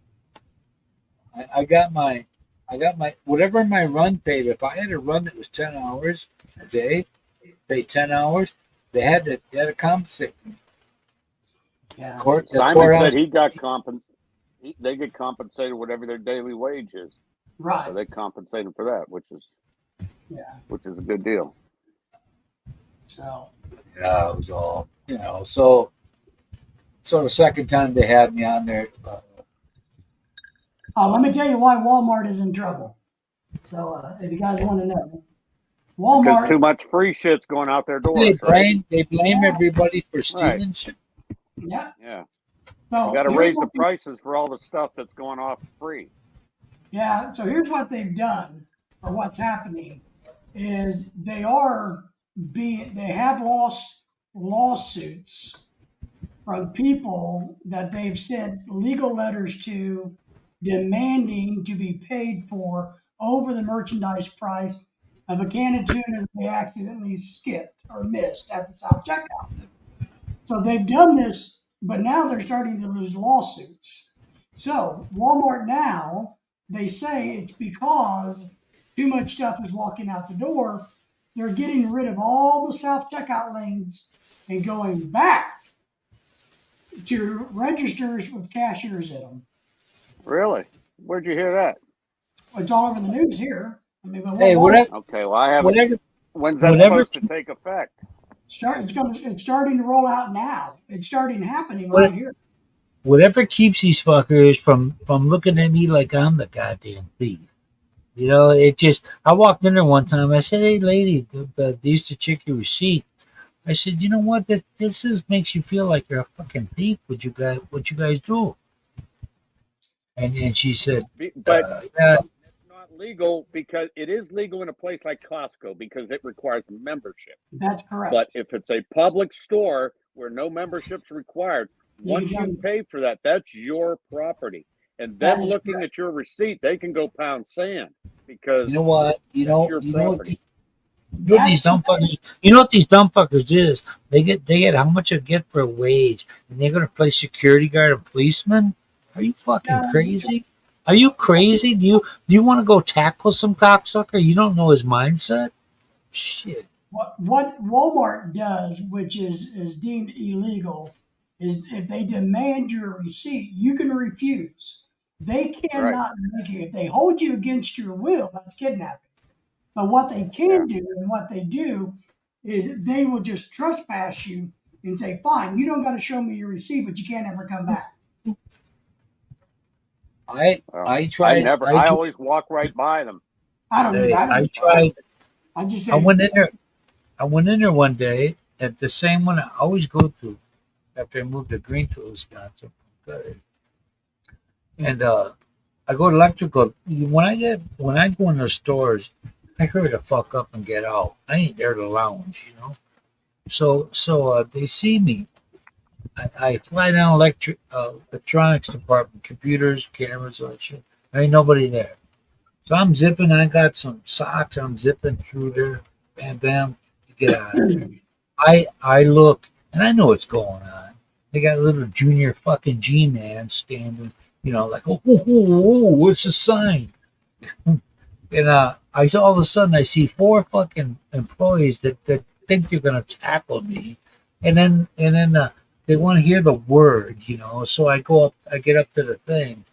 I got my whatever my run paid. If I had a run that was 10 hours a day, pay 10 hours, they had to compensate me.
Yeah.
The
Simon
courthouse-
said he got they get compensated whatever their daily wage is. So
Right.
they compensate them for that, which is
Yeah.
a good deal.
So
Yeah, it was all, so the second time they had me on there,
let me tell you why Walmart is in trouble. So if you guys want to know,
Because
Walmart.
too much free shit's going out their doors,
they
right?
blame everybody for stealing shit.
Yeah.
Yeah.
So
You got to
here's
raise the
what they-
prices for all the stuff that's going off free.
Yeah, so here's what they've done, or what's happening, is they have lost lawsuits from people that they've sent legal letters to demanding to be paid for over the merchandise price of a can of tuna that they accidentally skipped or missed at the self checkout. So they've done this, but now they're starting to lose lawsuits. So Walmart now, they say it's because too much stuff is walking out the door. They're getting rid of all the self checkout lanes and going back to registers with cashiers in them.
Really? Where'd you hear that?
It's all over the news here. I mean, but
Hey, whatever,
Okay, well, I haven't.
whatever,
When's that
whatever-
supposed to take effect?
it's starting to roll out now. It's starting happening
What-
right here.
whatever keeps these fuckers from looking at me like I'm the goddamn thief. It just, I walked in there one time. I said, hey, lady, they used to check your receipt. I said, you know what? Makes you feel like you're a fucking thief. What you guys do? And she said,
But
yeah,
it's not legal because it is legal in a place like Costco because it requires membership.
That's correct.
But if it's a public store where no membership's required, once you pay for that, that's your property. And them looking at your receipt, they can go pound sand because
you know what? You know
your
what
property.
You know what these dumb fuckers. You know what these dumb fuckers is? They get how much they get for a wage, and they're gonna play security guard and policeman. Are you fucking crazy? Are you crazy? Do you want to go tackle some cocksucker? You don't know his mindset. Shit.
What Walmart does, which is deemed illegal, is if they demand your receipt, you can refuse. They cannot make it. If they hold you against your will, that's kidnapping. But what they can do and what they do is they will just trespass you and say, fine, you don't got to show me your receipt, but you can't ever come back.
I tried.
I always walk right by them.
I don't know.
I tried.
I just say,
I went in there. I went in there one day at the same one I always go to after I moved to Greenfield, Wisconsin. And I go to electrical. When I go in the stores, I hurry the fuck up and get out. I ain't there to lounge, you know. So they see me. I fly down electronics department, computers, cameras, all that shit. There ain't nobody there. So I'm zipping. I got some socks. I'm zipping through there, bam, bam, to get out of there. I look, and I know what's going on. They got a little junior fucking G-man standing, you know, like, oh, what's the sign? And all of a sudden I see 4 fucking employees that think they're gonna tackle me, and then they want to hear the word, you know. So I get up to the thing,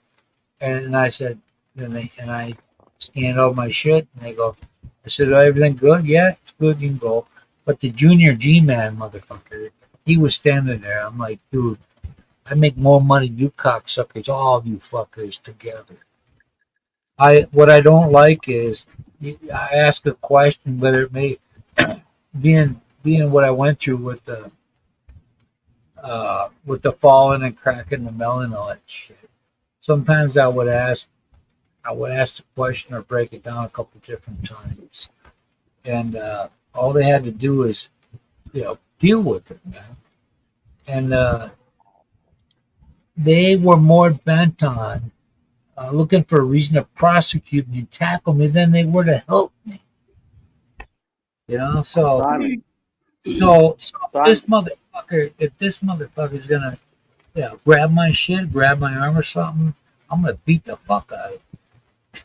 and I said, and I scan over my shit, and they go, I said, oh, everything good? Yeah, it's good. You can go. But the junior G-man motherfucker, he was standing there. I'm like, dude, I make more money than you cocksuckers, all of you fuckers together. What I don't like is I ask a question, whether it may being what I went through with the falling and cracking the melon and all that shit. Sometimes I would ask the question or break it down a couple different times, and all they had to do is, you know, deal with it, man. And they were more bent on looking for a reason to prosecute me and tackle me than they were to help me. You know, so if this motherfucker is gonna, grab my shit, grab my arm or something, I'm gonna beat the fuck out of it.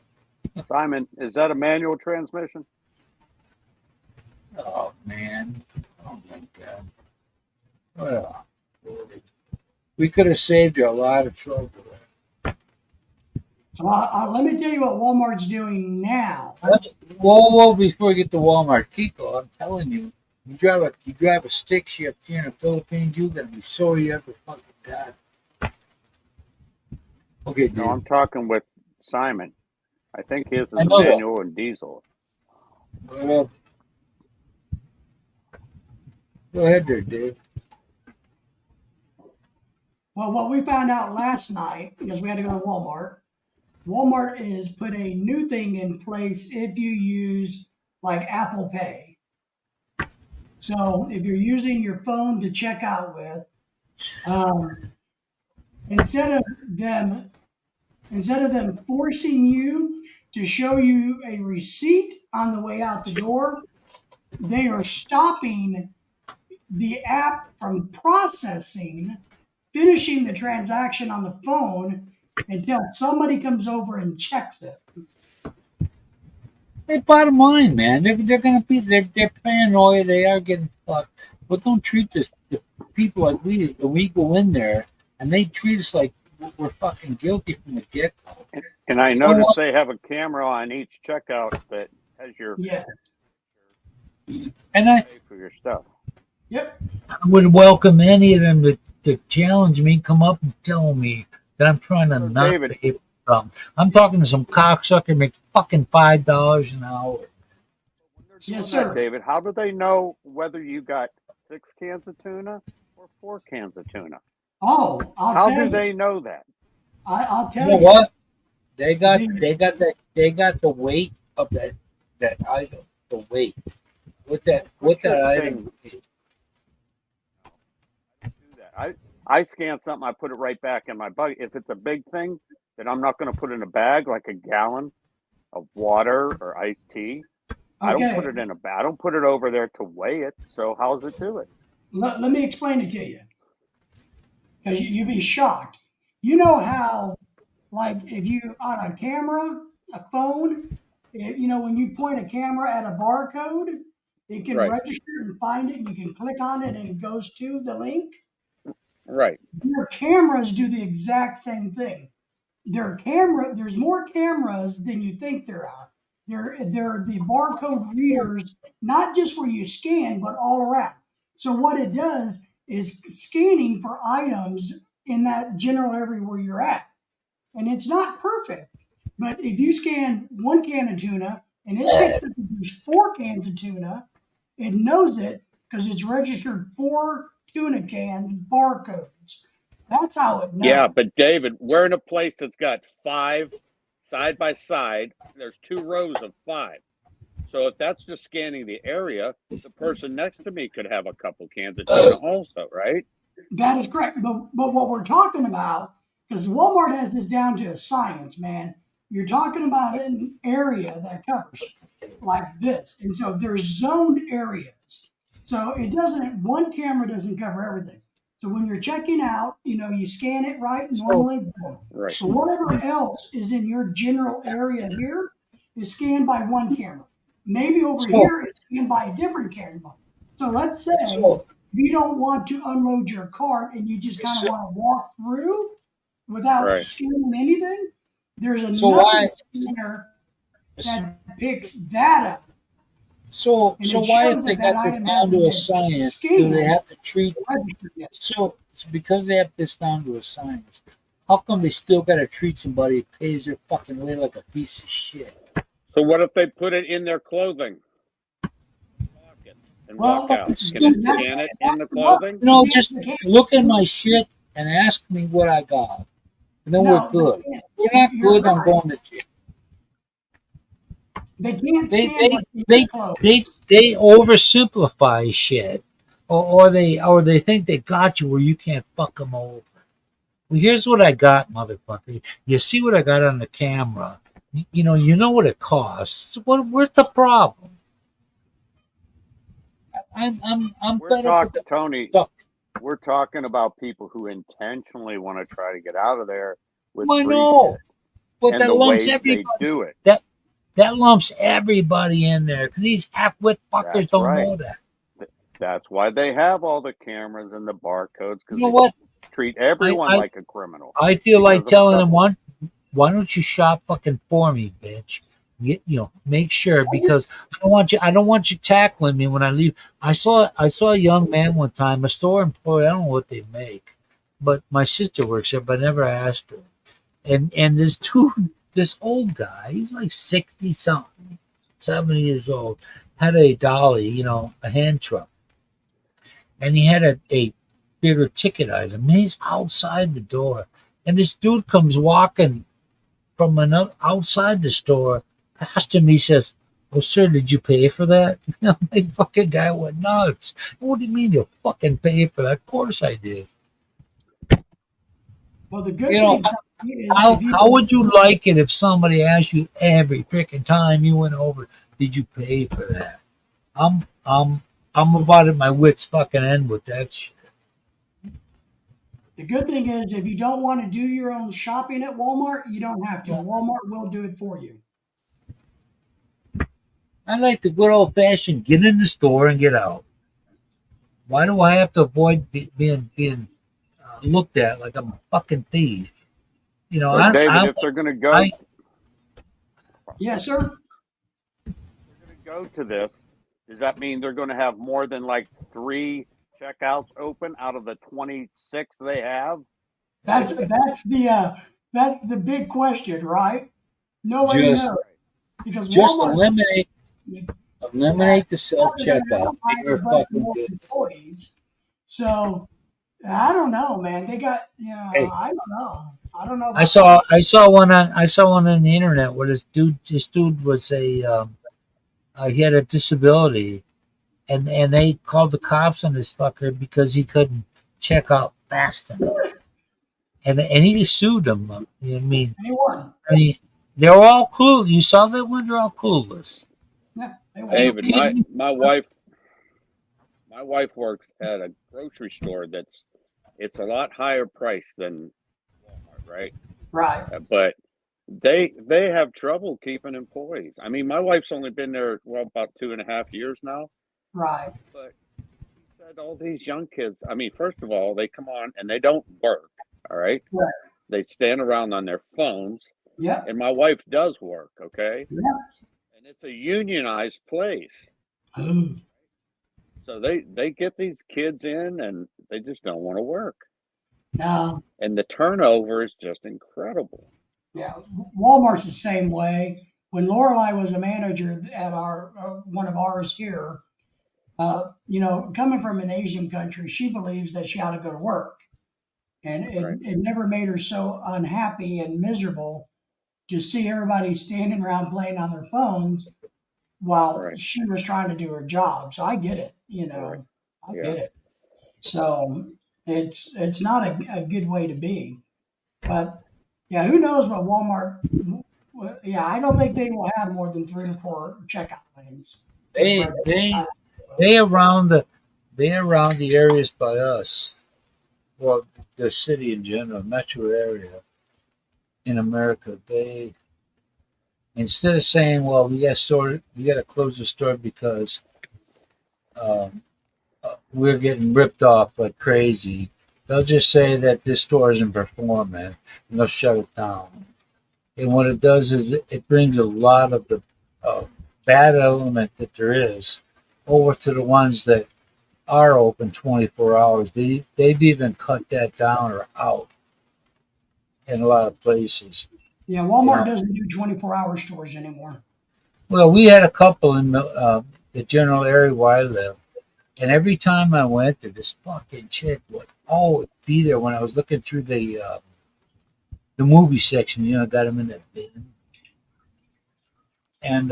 Simon, is that a manual transmission?
Oh man! Oh my god! Well, we could have saved you a lot of trouble.
so let me tell you what Walmart's doing now.
Whoa! Before we get to Walmart, Kiko, I'm telling you, you drive a stick shift here in the Philippines, you're gonna be sorry you ever fucking died. Okay,
No, I'm talking with Simon. I think his is
know
manual and diesel.
Go ahead there, Dave.
Well, what we found out last night, because we had to go to Walmart has put a new thing in place if you use like Apple Pay. So if you're using your phone to check out with, instead of them forcing you to show you a receipt on the way out the door, they are stopping the app from processing, finishing the transaction on the phone until somebody comes over and checks it.
Hey, bottom line, man, they're gonna be they're paranoid. They are getting fucked. But don't treat the people like we go in there and they treat us like we're fucking guilty from the get go.
And I noticed they have a camera on each checkout that has your
and I
pay for your stuff.
Yep.
I would welcome any of them to challenge me, come up and tell me that I'm trying to not pay for something. I'm talking to some cocksucker makes fucking $5 an hour.
Yes, sir.
David, how do they know whether you got 6 cans of tuna or 4 cans of tuna?
Oh,
how do they know that?
I'll tell
You know
you.
what? They got
The-
the weight of that item. The weight. What that
What's that
item
thing? Do that. I scan something, I put it right back in my bag. If it's a big thing, then I'm not going to put it in a bag like a gallon of water or iced tea. I don't put
Okay,
it in a bag. I don't put it over there to weigh it. So how's it do it?
let me explain it to you, because you'd be shocked. You know how, like, if you on a camera, a phone, when you point a camera at a barcode, it can
Right.
register and find it. You can click on it and it goes to the link.
Right.
Your cameras do the exact same thing. There's more cameras than you think there are. They're the barcode readers, not just where you scan, but all around. So what it does is scanning for items in that general area where you're at. And it's not perfect. But if you scan one can of tuna and it picks up there's 4 cans of tuna, it knows it because it's registered 4 tuna cans barcodes. That's how it knows.
Yeah, but David, we're in a place that's got 5 side by side. There's 2 rows of 5. So if that's just scanning the area, the person next to me could have a couple cans of tuna also, right?
That is correct. But what we're talking about, because Walmart has this down to a science, man. You're talking about an area that covers like this. And so there's zoned areas. So it doesn't, one camera doesn't cover everything. So when you're checking out, you scan it right normally.
Right.
So whatever else is in your general area here is scanned by one camera. Maybe over here it's scanned by a different camera. So let's say if you don't want to unload your cart and you just kind of want to walk through without
Right.
scanning anything, there's
So
another
why-
scanner that picks that up.
So
And
so
it
why
shows
if they
that
got
that
this
item
down to a
hasn't been
science, do
scanned.
they have to treat
Registered yet.
so it's because they have this down to a science? How come they still gotta treat somebody who pays their fucking way like a piece of shit?
So what if they put it in their clothing? Pockets and
Well,
walk out. Can it
stupid.
scan it in the clothing?
No, just look at my shit and ask me what I got. And then
No,
we're good.
they can't.
We're not
You're
good, I'm
right.
going to jail.
They can't
They
stand what you
they
clothes.
they oversimplify shit. Or they think they got you where you can't fuck them over. Well, here's what I got, motherfucker. You see what I got on the camera. You know what it costs. Where's the problem? I'm
We're
fed up with
talking, Tony.
stuff.
We're talking about people who intentionally want to try to get out of there with
I
free
know,
shit.
but
And
that
the
lumps
way
everybody.
they do it.
That lumps everybody in there because these half-wit fuckers
That's
don't
right.
know that.
That's why they have all the cameras and the barcodes, because
You know
they
what?
treat everyone
I-
like a criminal.
I feel like
Because of a
telling them
couple-
why don't you shop fucking for me, bitch? Make sure because I don't want you tackling me when I leave. I saw a young man one time, a store employee. I don't know what they make, but my sister works there, but I never asked her. And this old guy, he was like 60 something, 70 years old, had a dolly, a hand truck, and he had a bigger ticket item. And he's outside the door, and this dude comes walking from outside the store past him. He says, "Oh, sir, did you pay for that?" The fucking guy went nuts. What do you mean you fucking pay for that? Of course I did.
Well, the good
You know,
thing is
How
if you-
how would you like it if somebody asked you every freaking time you went over, did you pay for that? I'm about at my wits fucking end with that shit.
The good thing is if you don't want to do your own shopping at Walmart, you don't have to. Walmart will do it for you.
I like the good old fashioned get in the store and get out. Why do I have to avoid being looked at like I'm a fucking thief?
But David, if they're going to go,
Yes, sir.
go to this, does that mean they're going to have more than like 3 checkouts open out of the 26 they have?
That's the big question, right? Nobody
Just-
knows because
just
Walmart
eliminate the self checkout.
hire a bunch more employees. So I don't know, man. They got
Hey.
I don't know. I don't know.
I saw one on the internet where this dude was he had a disability, and they called the cops on this fucker because he couldn't check out fast enough, and he sued them. You know what I mean?
Anyone?
I mean, they're all clueless. You saw that one? They're all clueless.
Yeah, they won.
David, my wife works at a grocery store it's a lot higher price than Walmart, right?
Right.
But they have trouble keeping employees. I mean, my wife's only been there about 2.5 years now.
Right.
But he said all these young kids. I mean, first of all, they come on and they don't work. All right.
Right.
They stand around on their phones.
Yeah.
And my wife does work. Okay.
Yeah.
And it's a unionized place.
Ooh.
So they get these kids in and they just don't want to work.
No.
And the turnover is just incredible.
Yeah. Walmart's the same way. When Lorelei was a manager at our one of ours here, coming from an Asian country, she believes that she ought to go to work. And it never made her so unhappy and miserable to see everybody standing around playing on their phones while she was trying to do her job. So I get it, I get it. So it's not a good way to be. But yeah, who knows what Walmart, I don't think they will have more than 3 or 4 checkout lanes.
They around the areas by us, well, the city in general, metro area in America, they, instead of saying, well, we got to close the store because we're getting ripped off like crazy, they'll just say that this store isn't performing and they'll shut it down. And what it does is it brings a lot of the bad element that there is over to the ones that are open 24 hours. They've even cut that down or out in a lot of places.
Yeah, Walmart doesn't do 24-hour stores anymore.
Well, we had a couple in the general area where I live, and every time I went there, this fucking chick would always be there when I was looking through the movie section. Got them in that bin. And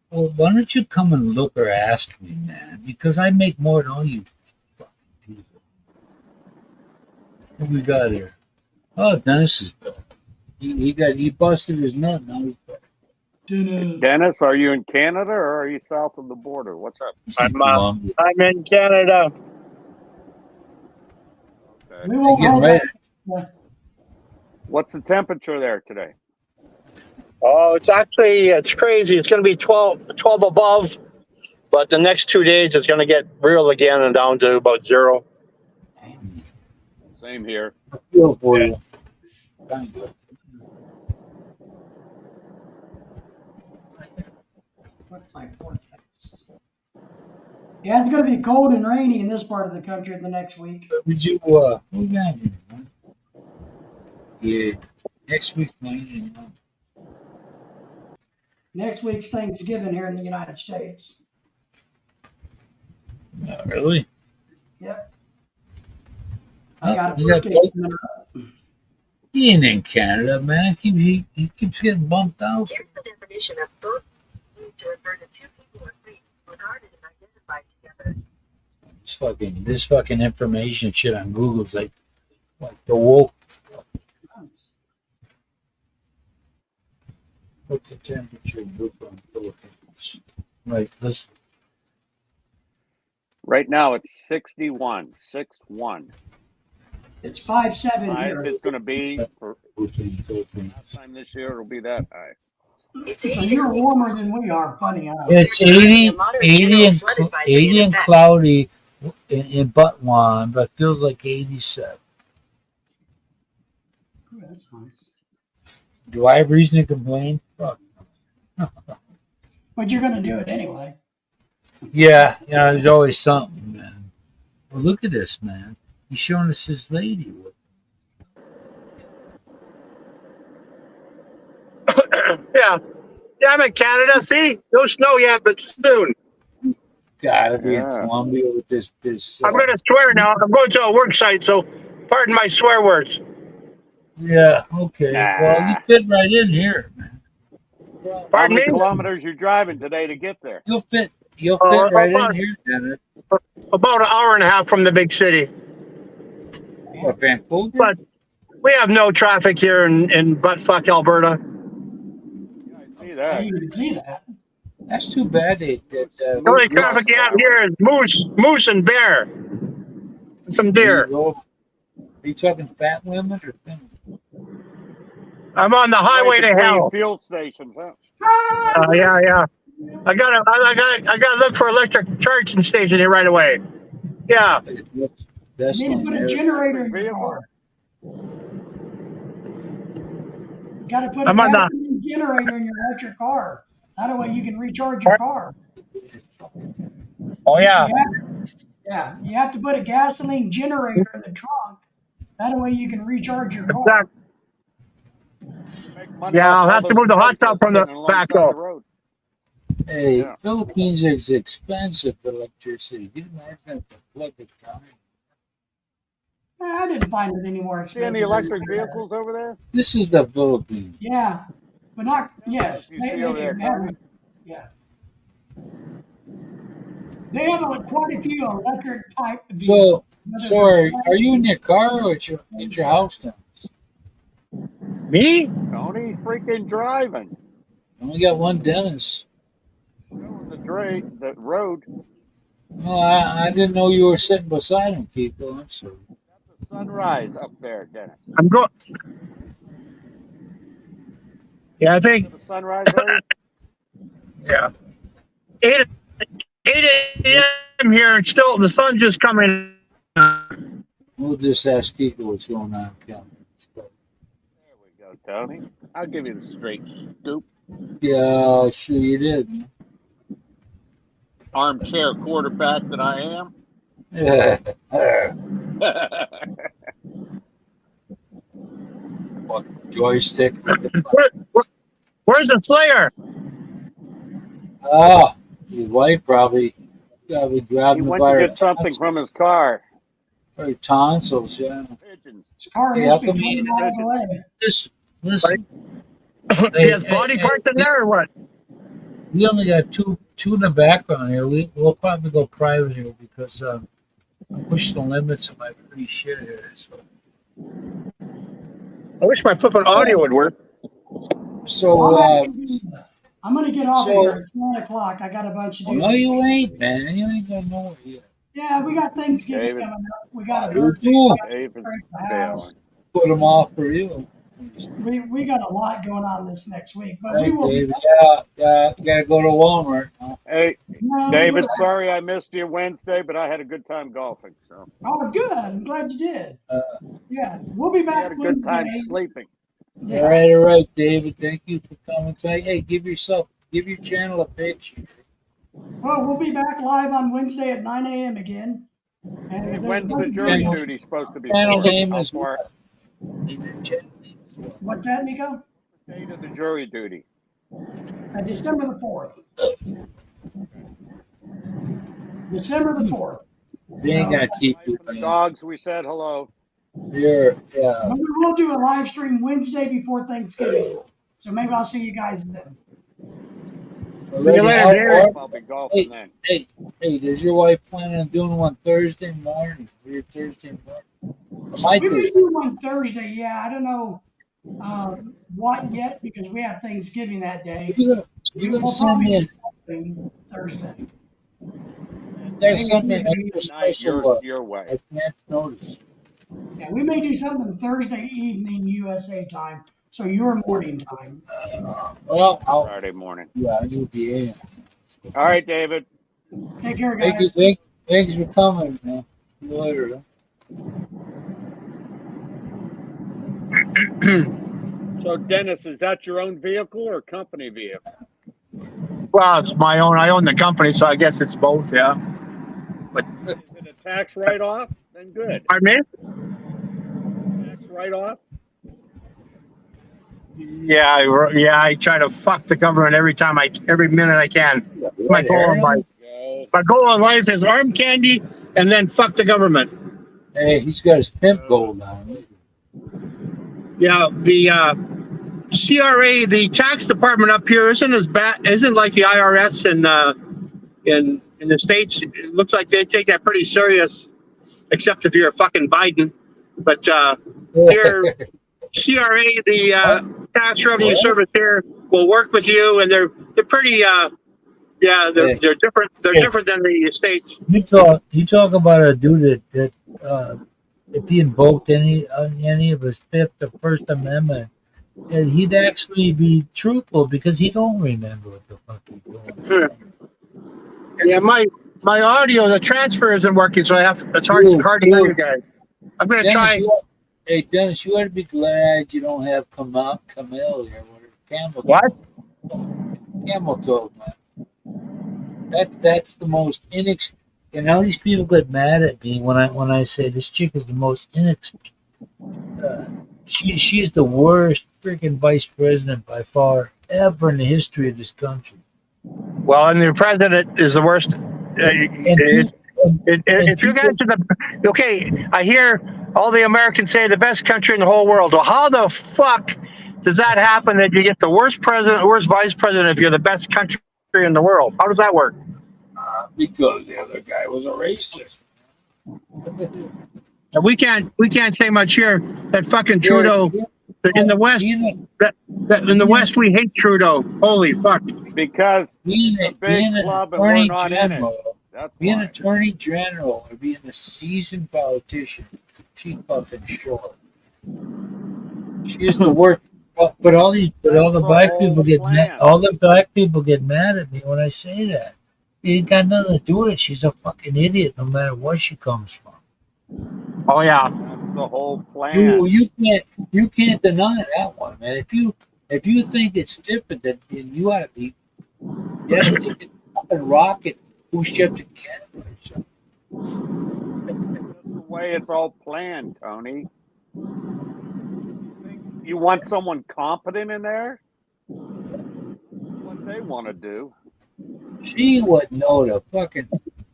well, why don't you come and look or ask me, man? Because I make more than all you fucking people. What we got here? Oh, Dennis is back. He busted his nut. Now he's back.
Dennis, are you in Canada or are you south of the border? What's up?
I'm in Canada.
Okay.
We won't hold
Right.
that.
What's the temperature there today?
Oh, it's crazy. It's going to be 12 above, but the next 2 days it's going to get real again and down to about 0.
Same here.
I feel for you. Thank you.
Yeah, it's going to be cold and rainy in this part of the country the next week.
Did you, what we got here, man? Yeah, next week, man.
Next week's Thanksgiving here in the United States.
Not really.
Yep. I got a
You got
birthday coming up.
He ain't in Canada, man. He keeps getting bumped out.
Here's the definition of both to refer to two people or things regarded and identified together.
This fucking information shit on Google's like the woke. What's the temperature in Brooklyn, Philippines? Right, listen.
Right now it's 61. 61.
It's 5-7 here.
It's going to be for
Philippines.
last time this year. It'll be that high.
So you're warmer than we are. Funny, huh?
It's 80 and cloudy in Butwan, but feels like 87.
Ooh, that's nice.
Do I have reason to complain? Fuck.
But you're going to do it anyway.
Yeah, there's always something, man. Well, look at this, man. He's showing us his lady.
Yeah, I'm in Canada. See, no snow yet, but soon.
Gotta be in
Yeah.
Colombia with this.
I'm going to swear now. I'm going to a work site, so pardon my swear words.
Yeah. Okay.
Nah.
Well, you fit right in here, man.
How
Pardon
many
me?
kilometers you driving today to get there?
You'll fit. You'll fit right in
About,
here, Dennis.
about an hour and a half from the big city.
What, Vancouver?
But we have no traffic here in buttfuck Alberta.
Yeah, I see
Yeah,
that.
you can see that.
That's too bad.
The only traffic you have here is moose and bear. And some deer.
Are you talking fat women or thin?
I'm on the highway to
Between
hell.
fuel stations, huh?
Yeah. I gotta look for electric charging station here right away. Yeah.
That's
You need to
not
put a
there.
generator in your
Vehicle?
car. Got to put a
I'm on the-
gasoline generator in your electric car. That way you can recharge your car.
Oh yeah.
Yeah, you have to put a gasoline generator in the trunk. That way you can recharge your car.
Exactly.
Make money
Yeah,
off
I'll
all
have to
those
move the hot
Teslas
tub from the
sitting alongside
back up.
the road.
Hey,
Yeah.
Philippines is expensive for electricity. You imagine if the flip is coming.
I didn't find it any more
See
expensive.
any electric vehicles over there?
This is the Philippines.
Yeah, but not, yes.
You see over there,
they have,
Tony?
yeah. They have quite a few electric type
So,
vehicles.
so are you in your car or at your house now?
Me?
Tony freaking driving.
Only got one Dennis.
Showing the road.
No, I didn't know you were sitting beside him, Kiko. I'm sorry.
The sunrise up there, Dennis.
I'm going. Yeah, I think.
The sunrise area?
Yeah. 8 a.m. here. It's still the sun's just coming.
We'll just ask Kiko what's going on, Kel.
There we go, Tony. I'll give you the straight scoop.
Yeah, sure you did. Man.
Armchair quarterback that I am.
Yeah. What, joystick?
Where's the Slayer?
Oh, his wife probably
He
grabbed him
went
by
to
her
get something from his car.
her tonsils. Yeah.
Pigeons.
His car
Hey,
must
how
be
come
20 miles away.
Listen.
He has body parts in there or what?
We only got two in the background here. We'll probably go private here because I push the limits of my free shit here. So,
I wish my flipping audio would work.
I'm going to get off
so-
here. It's 9 o'clock. I got a bunch to do.
no, you ain't, man. You ain't got nowhere yet.
Yeah, we got Thanksgiving
David.
coming up. We got a
You
birthday.
do.
We got
David's
the house.
Put them off for you.
We got a lot going on this next week, but
Hey,
we will.
David. Yeah, gotta go to Walmart. Huh?
Hey,
No,
David,
we'll-
sorry I missed you Wednesday, but I had a good time golfing. So
Oh, good. I'm glad you did. Yeah, we'll be
I
back
had a good time
Wednesday.
sleeping.
Yeah.
All right, David. Thank you for coming. Hey, give your channel a pitch.
Well, we'll be back live on Wednesday at 9 a.m. again. And if
When's
there's
the
no-
jury
Channel-
duty supposed to be?
channel
for?
name
How
is-
far-
What's that, Nico?
Date of the jury duty.
December the 4th. December the 4th.
They ain't gonna keep
Wife
you,
and the
man.
dogs, we said hello.
Yeah.
But we will do a live stream Wednesday before Thanksgiving. So maybe I'll see you guys then.
See you later, Jerry.
I'll be golfing then.
Hey, does your wife plan on doing one Thursday morning? Your Thursday morning? I
We may
do.
do one Thursday. Yeah, I don't know what yet because we have Thanksgiving that day.
You're gonna send me
do something Thursday.
there's something extra
Night
special.
your way.
I can't notice.
Yeah, we may do something Thursday evening USA time, so your morning time.
Well,
Friday morning.
I need the AM.
All right, David.
Take care,
Thank you.
guys.
Thanks for coming, man. See you later. Huh?
So, Dennis, is that your own vehicle or company vehicle?
Well, it's my own. I own the company, so I guess it's both. Yeah.
Is it a tax write-off? Then good.
Pardon me?
Tax write-off?
Yeah. I try to fuck the government every minute I can. My goal in life.
Go.
My goal in life is arm candy and then fuck the government.
Hey, he's got his pimp gold on.
Yeah, the CRA, the tax department up here isn't as bad, isn't like the IRS in the States. It looks like they take that pretty serious, except if you're a fucking Biden. But here, CRA, the tax revenue service here, will work with you, and they're pretty they're different. They're different than the States.
You talk about a dude that if he invoked any of his Fifth or First Amendment, and he'd actually be truthful because he don't remember what the fuck he's doing.
Yeah, my audio, the transfer isn't working, so it's hard to hear you guys. I'm gonna try.
Hey Dennis, you ought to be glad you don't have Camille here with her camel.
What?
Camel toe, man. That's the most and all these people get mad at me when I say this chick is the most she is the worst freaking vice president by far ever in the history of this country.
Well, and the president is the worst. If you guys are okay, I hear all the Americans say the best country in the whole world. Well, how the fuck does that happen that you get the worst president, worst vice president if you're the best country in the world? How does that work?
Because the other guy was a racist.
And we can't say much here. That fucking Trudeau in the West. In the West, we hate Trudeau. Holy fuck!
Because
being
it's a big club and we're not in it.
Being attorney general or being a seasoned politician, she's fucking short. She is the worst. But all the black people get mad. All the black people get mad at me when I say that. It ain't got nothing to do with it. She's a fucking idiot, no matter where she comes from.
Oh yeah,
that's the whole plan.
You can't deny that one, man. If you think it's different, then you ought to be. You have to think it's a fucking rocket boost you up to Canada.
That's the way it's all planned, Tony. You want someone competent in there? What they want to do.
She wouldn't know the fucking.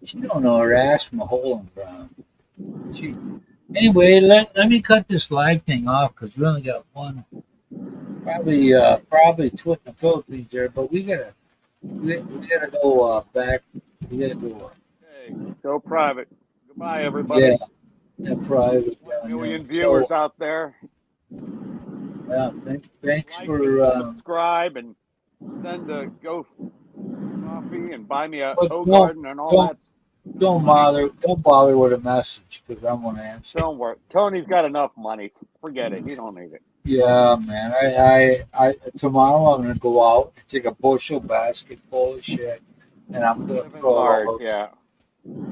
She don't know her ass from a hole in the ground. Anyway, let me cut this live thing off because we only got one. Probably two in the Philippines there, but we gotta go back. We gotta go.
Okay, go private. Goodbye, everybody.
Yeah, private.
1 million viewers out there.
Yeah, thanks
like
for
subscribe and send a go coffee and buy me a
But
garden and all that.
Don't bother with a message because I'm gonna answer.
Don't worry, Tony's got enough money. Forget it. You don't need it.
Yeah, man. I tomorrow I'm gonna go out and take a bushel basket full of shit, and I'm gonna
Living
throw it
large,
all.
yeah.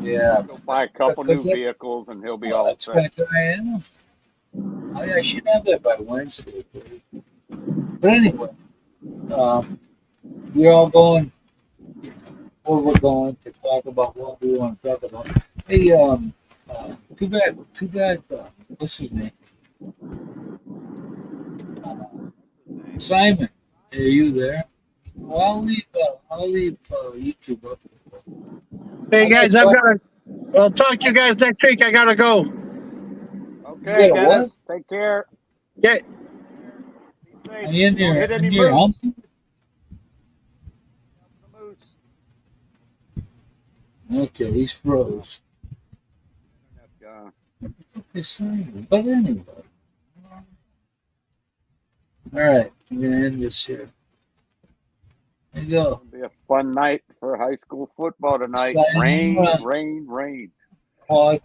Yeah.
Go buy a couple new
Because it-
vehicles and he'll be
Well,
all
that's
set.
what I am. I should have that by Wednesday. But anyway, we're all going where we're going to talk about what we want to talk about. Hey, too bad. What's his name? Simon, are you there? Well, I'll leave YouTube up.
Hey guys, I'll talk to you guys next week. I gotta go.
Okay,
Yeah,
Dennis. Take care.
Yeah.
Be safe.
Are you in
Don't
there?
hit any
In your
moose.
hump? Okay, he's froze. It's Simon. But anyway. All right, I'm gonna end this here. There you go.
It'll be a fun night for high school football tonight.
Sliding
Rain,
around.
rain, rain.
Well,